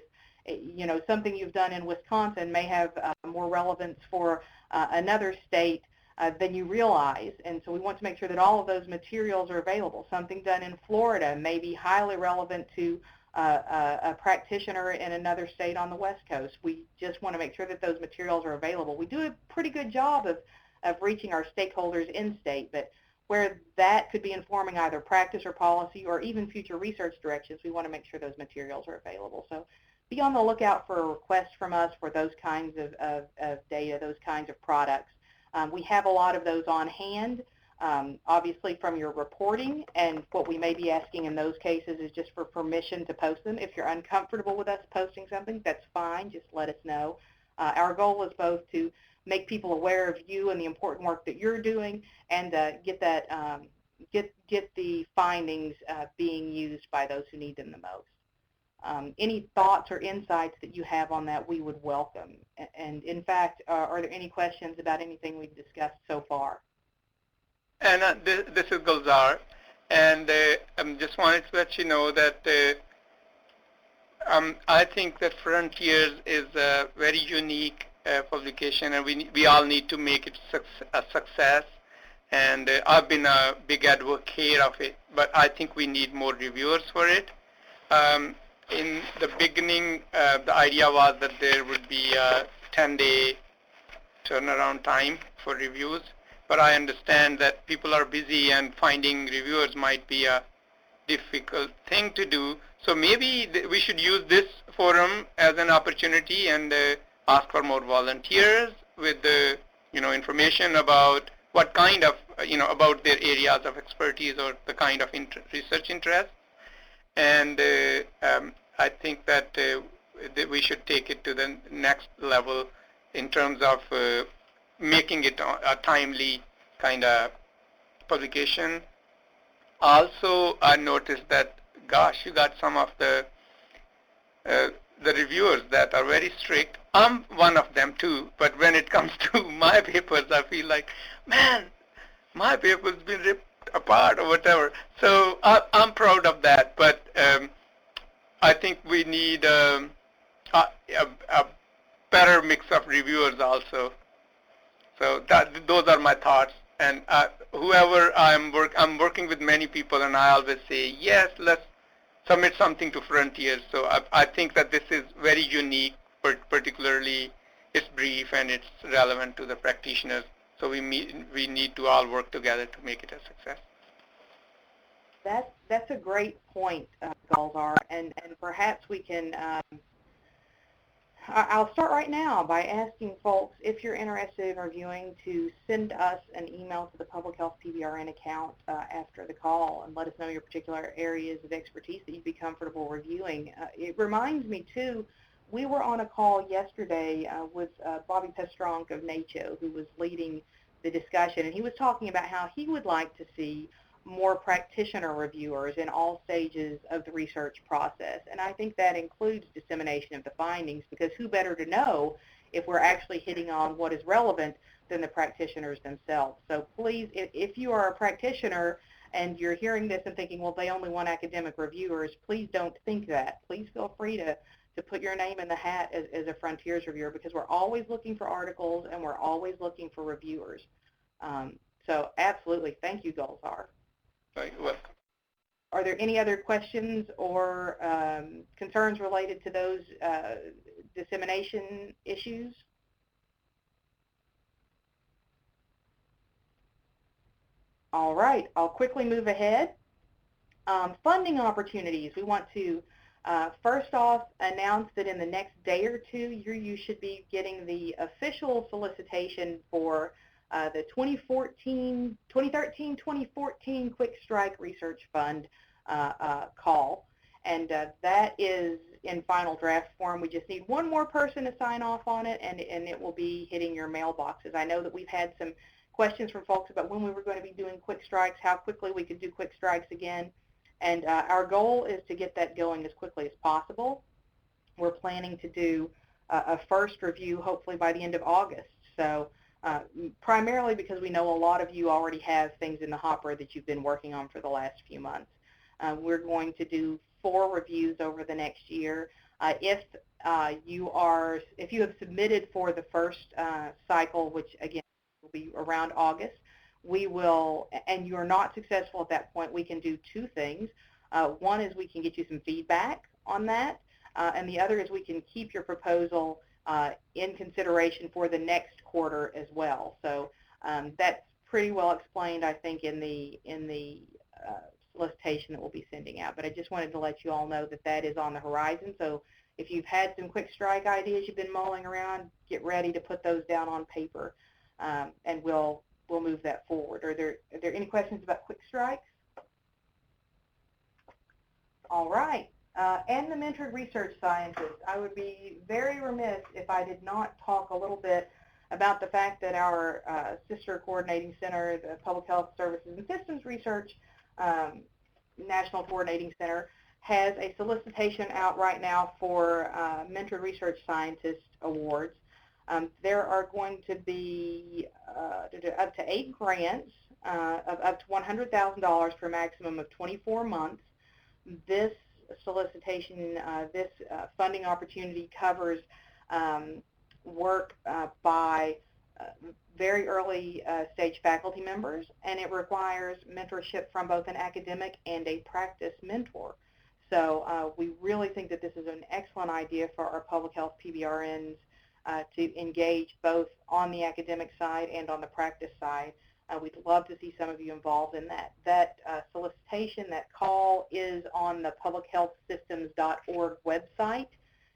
something you've done in Wisconsin may have more relevance for another state than you realize. And so we want to make sure that all of those materials are available. Something done in Florida may be highly relevant to a practitioner in another state on the West Coast. We just want to make sure that those materials are available. We do a pretty good job of reaching our stakeholders in state, but where that could be informing either practice or policy or even future research directions, we want to make sure those materials are available. So be on the lookout for requests from us for those kinds of data, those kinds of products. We have a lot of those on hand, obviously from your reporting, and what we may be asking in those cases is just for permission to post them. If you're uncomfortable with us posting something, that's fine, just let us know. Our goal is both to make people aware of you and the important work that you're doing, and get the findings being used by those who need them the most. Any thoughts or insights that you have on that, we would welcome. And in fact, are there any questions about anything we've discussed so far? And this is Gulzar, and I just wanted to let you know that I think that Frontiers is a very unique publication, and we all need to make it a success. And I've been a big advocate of it, but I think we need more reviewers for it. In the beginning, the idea was that there would be a 10-day turnaround time for reviews, but I understand that people are busy and finding reviewers might be a difficult thing to do. So maybe we should use this forum as an opportunity and ask for more volunteers with the information about what kind of about their areas of expertise or the kind of research interest. And I think that we should take it to the next level in terms of making it a timely kind of publication. Also, I noticed that, gosh, you got some of uh, the reviewers that are very strict. I'm one of them too, but when it comes to my papers, I feel like, man, my paper's been ripped apart or whatever. So I'm proud of that, but I think we need a better mix of reviewers also. So those are my thoughts. And whoever I'm working with many people, and I always say, yes, let's submit something to Frontiers. So I think that this is very unique, particularly it's brief and it's relevant to the practitioners. So we need to all work together to make it a success. That's a great point, Gulzar, and perhaps we can. I'll start right now by asking folks, if you're interested in reviewing, to send us an email to the Public Health PBRN account after the call and let us know your particular areas of expertise that you'd be comfortable reviewing. It reminds me, too, we were on a call yesterday with Bobby Pestronk of NACHO, who was leading the discussion, and he was talking about how he would like to see more practitioner reviewers in all stages of the research process. And I think that includes dissemination of the findings, because who better to know if we're actually hitting on what is relevant than the practitioners themselves. So please, if you are a practitioner and you're hearing this and thinking, well, they only want academic reviewers, please don't think that. Please feel free to put your name in the hat as a Frontiers reviewer, because we're always looking for articles and we're always looking for reviewers. So absolutely, thank you, Gulzar. You're welcome. Are there any other questions or concerns related to those dissemination issues? All right, I'll quickly move ahead. Funding opportunities. We want to first off announce that in the next day or two, you should be getting the official solicitation for the 2013-2014 Quick Strike Research Fund call, and that is in final draft form. We just need one more person to sign off on it, and it will be hitting your mailboxes. I know that we've had some questions from folks about when we were going to be doing quick strikes, how quickly we could do quick strikes again, and our goal is to get that going as quickly as possible. We're planning to do a first review hopefully by the end of August. So primarily because we know a lot of you already have things in the hopper that you've been working on for the last few months. We're going to do 4 reviews over the next year. If you have submitted for the first cycle, which again will be around August, we will, and you are not successful at that point, we can do 2 things. One is we can get you some feedback on that, and the other is we can keep your proposal in consideration for the next quarter as well. So that's pretty well explained, I think, in the solicitation that we'll be sending out. But I just wanted to let you all know that that is on the horizon. So if you've had some quick strike ideas you've been mulling around, get ready to put those down on paper, and we'll move that forward. Are there any questions about quick strikes? All right. And the mentored research scientists. I would be very remiss if I did not talk a little bit about the fact that our sister coordinating center, the Public Health Services and Systems Research National Coordinating Center, has a solicitation out right now for mentored research scientist awards. There are going to be up to 8 grants of up to $100,000 for a maximum of 24 months. This solicitation, this funding opportunity covers work by very early stage faculty members, and it requires mentorship from both an academic and a practice mentor. So we really think that this is an excellent idea for our public health PBRNs to engage both on the academic side and on the practice side. We'd love to see some of you involved in that. That solicitation, that call, is on the publichealthsystems.org website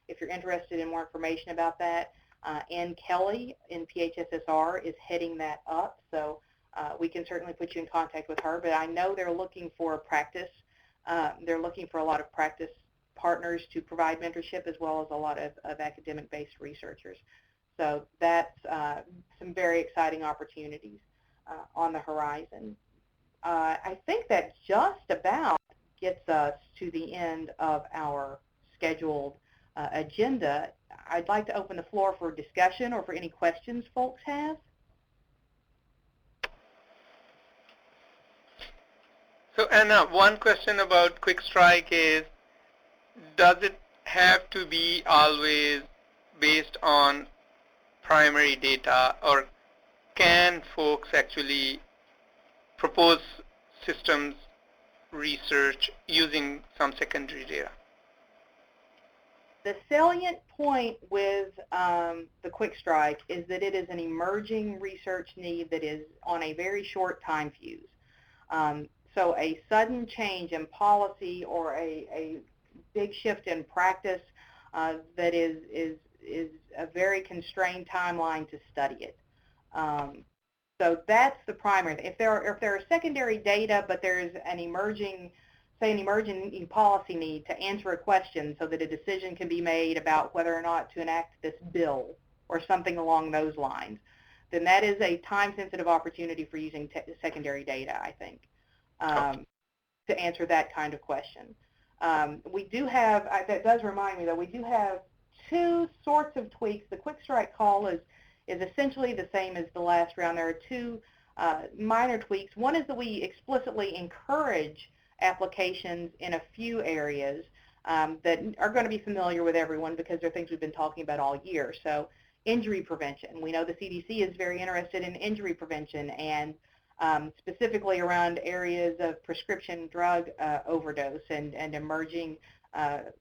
if you're interested in more information about that. Ann Kelly in PHSSR is heading that up, so we can certainly put you in contact with her. But I know they're looking for practice. They're looking for a lot of practice partners to provide mentorship, as well as a lot of academic-based researchers. So that's some very exciting opportunities on the horizon. I think that just about gets us to the end of our scheduled agenda. I'd like to open the floor for discussion or for any questions folks have. So Anna, one question about Quick Strike is, does it have to be always based on primary data, or can folks actually propose systems research using some secondary data? The salient point with the Quick Strike is that it is an emerging research need that is on a very short time fuse. So a sudden change in policy or a big shift in practice that is a very constrained timeline to study it. So that's the primary thing. If there are secondary data, but there's an emerging policy need to answer a question so that a decision can be made about whether or not to enact this bill or something along those lines, then that is a time-sensitive opportunity for using secondary data, I think, to answer that kind of question. We do have, that does remind me though, we do have two sorts of tweaks. The Quick Strike call is essentially the same as the last round. There are two minor tweaks. One is that we explicitly encourage applications in a few areas that are going to be familiar with everyone because they're things we've been talking about all year. So injury prevention. We know the CDC is very interested in injury prevention and specifically around areas of prescription drug overdose and emerging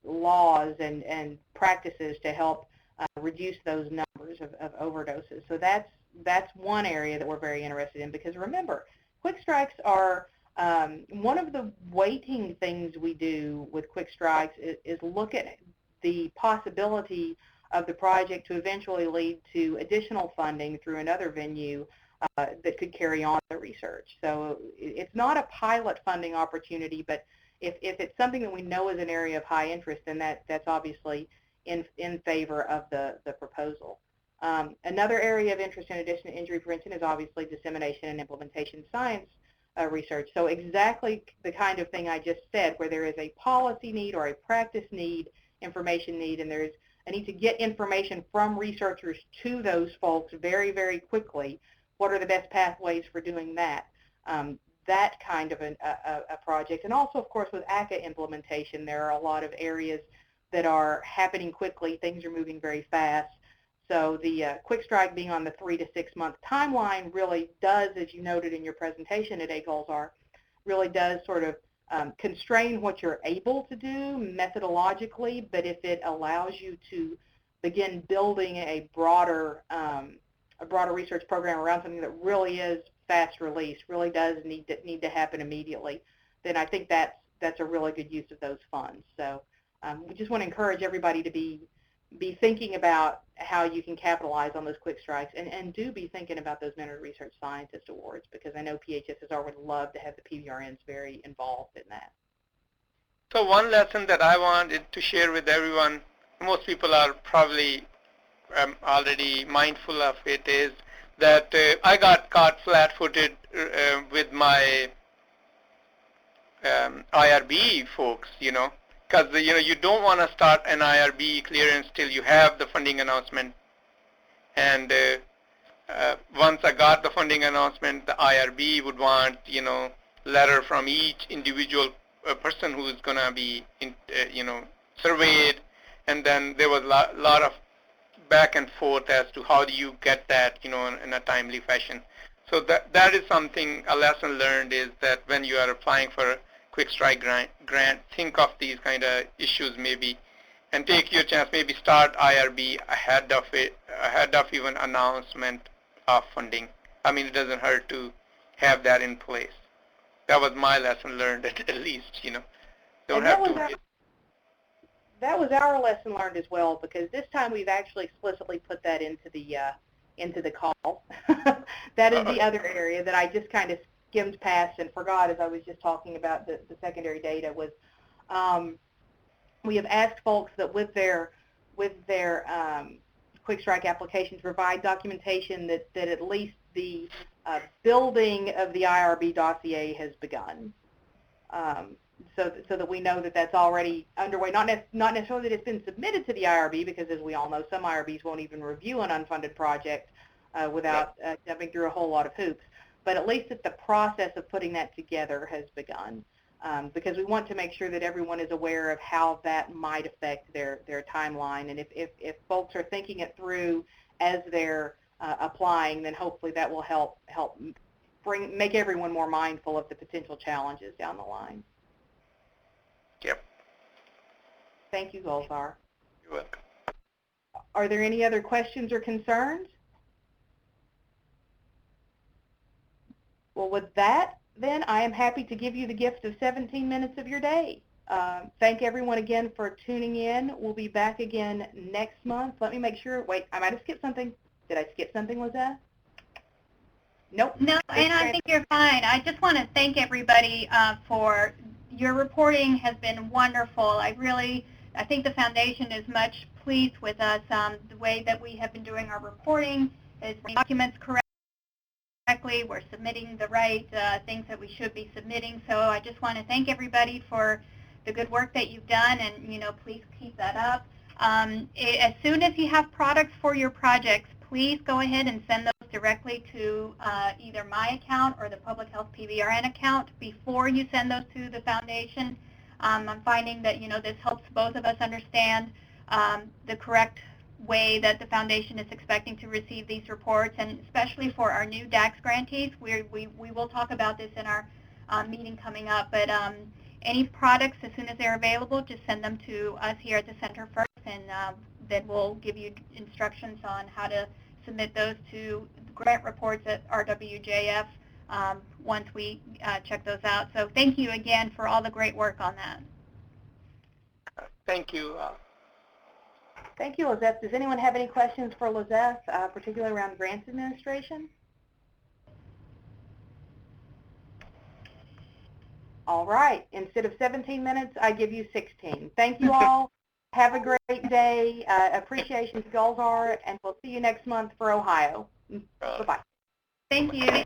laws and practices to help reduce those numbers of overdoses. So that's one area that we're very interested in, because remember, Quick Strikes are one of the weighting things we do with Quick Strikes is look at the possibility of the project to eventually lead to additional funding through another venue that could carry on the research. So it's not a pilot funding opportunity, but if it's something that we know is an area of high interest, then that's obviously in favor of the proposal. Another area of interest in addition to injury prevention is obviously dissemination and implementation science research. So exactly the kind of thing I just said, where there is a policy need or a practice need, information need, and there's a need to get information from researchers to those folks very, very quickly. What are the best pathways for doing that? That kind of a project. And also, of course, with ACA implementation, there are a lot of areas that are happening quickly. Things are moving very fast. So the Quick Strike being on the 3 to 6 month timeline really does, as you noted in your presentation today, Gulzar, really does sort of constrain what you're able to do methodologically, but if it allows you to begin building a broader research program around something that really is fast release, really does need to happen immediately, then I think that's a really good use of those funds. So we just want to encourage everybody to be thinking about how you can capitalize on those Quick Strikes, and do be thinking about those Mentored Research Scientist Awards, because I know PHSSR would love to have the PBRNs very involved in that. So one lesson that I wanted to share with everyone, most people are probably already mindful of it, is that I got caught flat-footed with my IRB folks, because you don't want to start an IRB clearance till you have the funding announcement. And once I got the funding announcement, the IRB would want letter from each individual person who is going to be surveyed, and then there was a lot of back and forth as to how do you get that in a timely fashion. So that is something, a lesson learned, is that when you are applying for a Quick Strike grant, think of these kind of issues maybe, and take your chance. Maybe start IRB ahead of even announcement of funding. I mean, it doesn't hurt to have that in place. That was my lesson learned, at least, you know. Don't And have to. that was our lesson learned as well, because this time we've actually explicitly put that into the call. That is the other area that I just kind of skimmed past and forgot as I was just talking about the secondary data was we have asked folks that with their Quick Strike applications provide documentation that at least the building of the IRB dossier has begun. So that we know that that's already underway. Not necessarily that it's been submitted to the IRB, because as we all know, some IRBs won't even review an unfunded project without jumping through a whole lot of hoops. But at least that the process of putting that together has begun, because we want to make sure that everyone is aware of how that might affect their timeline. And if folks are thinking it through as they're applying, then hopefully that will help make everyone more mindful of the potential challenges down the line. Yep. Thank you, Golzar. You're welcome. Are there any other questions or concerns? Well, with that, then, I am happy to give you the gift of 17 minutes of your day. Thank everyone again for tuning in. We'll be back again next month. Let me make sure. Wait, I might have skipped something. Did I skip something, Lizette? Nope. No, and I think you're fine. I just want to thank everybody for your reporting has been wonderful. I think the foundation is much pleased with us. The way that we have been doing our reporting is documents correctly. We're submitting the right things that we should be submitting. So I just want to thank everybody for the good work that you've done, and please keep that up. As soon as you have products for your projects, please go ahead and send those directly to either my account or the Public Health PBRN account before you send those to the foundation. I'm finding that this helps both of us understand the correct way that the foundation is expecting to receive these reports, and especially for our new DAX grantees. We will talk about this in our meeting coming up, but any products, as soon as they're available, just send them to us here at the center first, and then we'll give you instructions on how to submit those to grant reports at RWJF once we check those out. So thank you again for all the great work on that. Thank you. Thank you, Lizette. Does anyone have any questions for Lizette, particularly around grants administration? All right. Instead of 17 minutes, I give you 16. Thank you all. Have a great day. Appreciation to Golzar, and we'll see you next month for Ohio. Bye-bye. Thank you.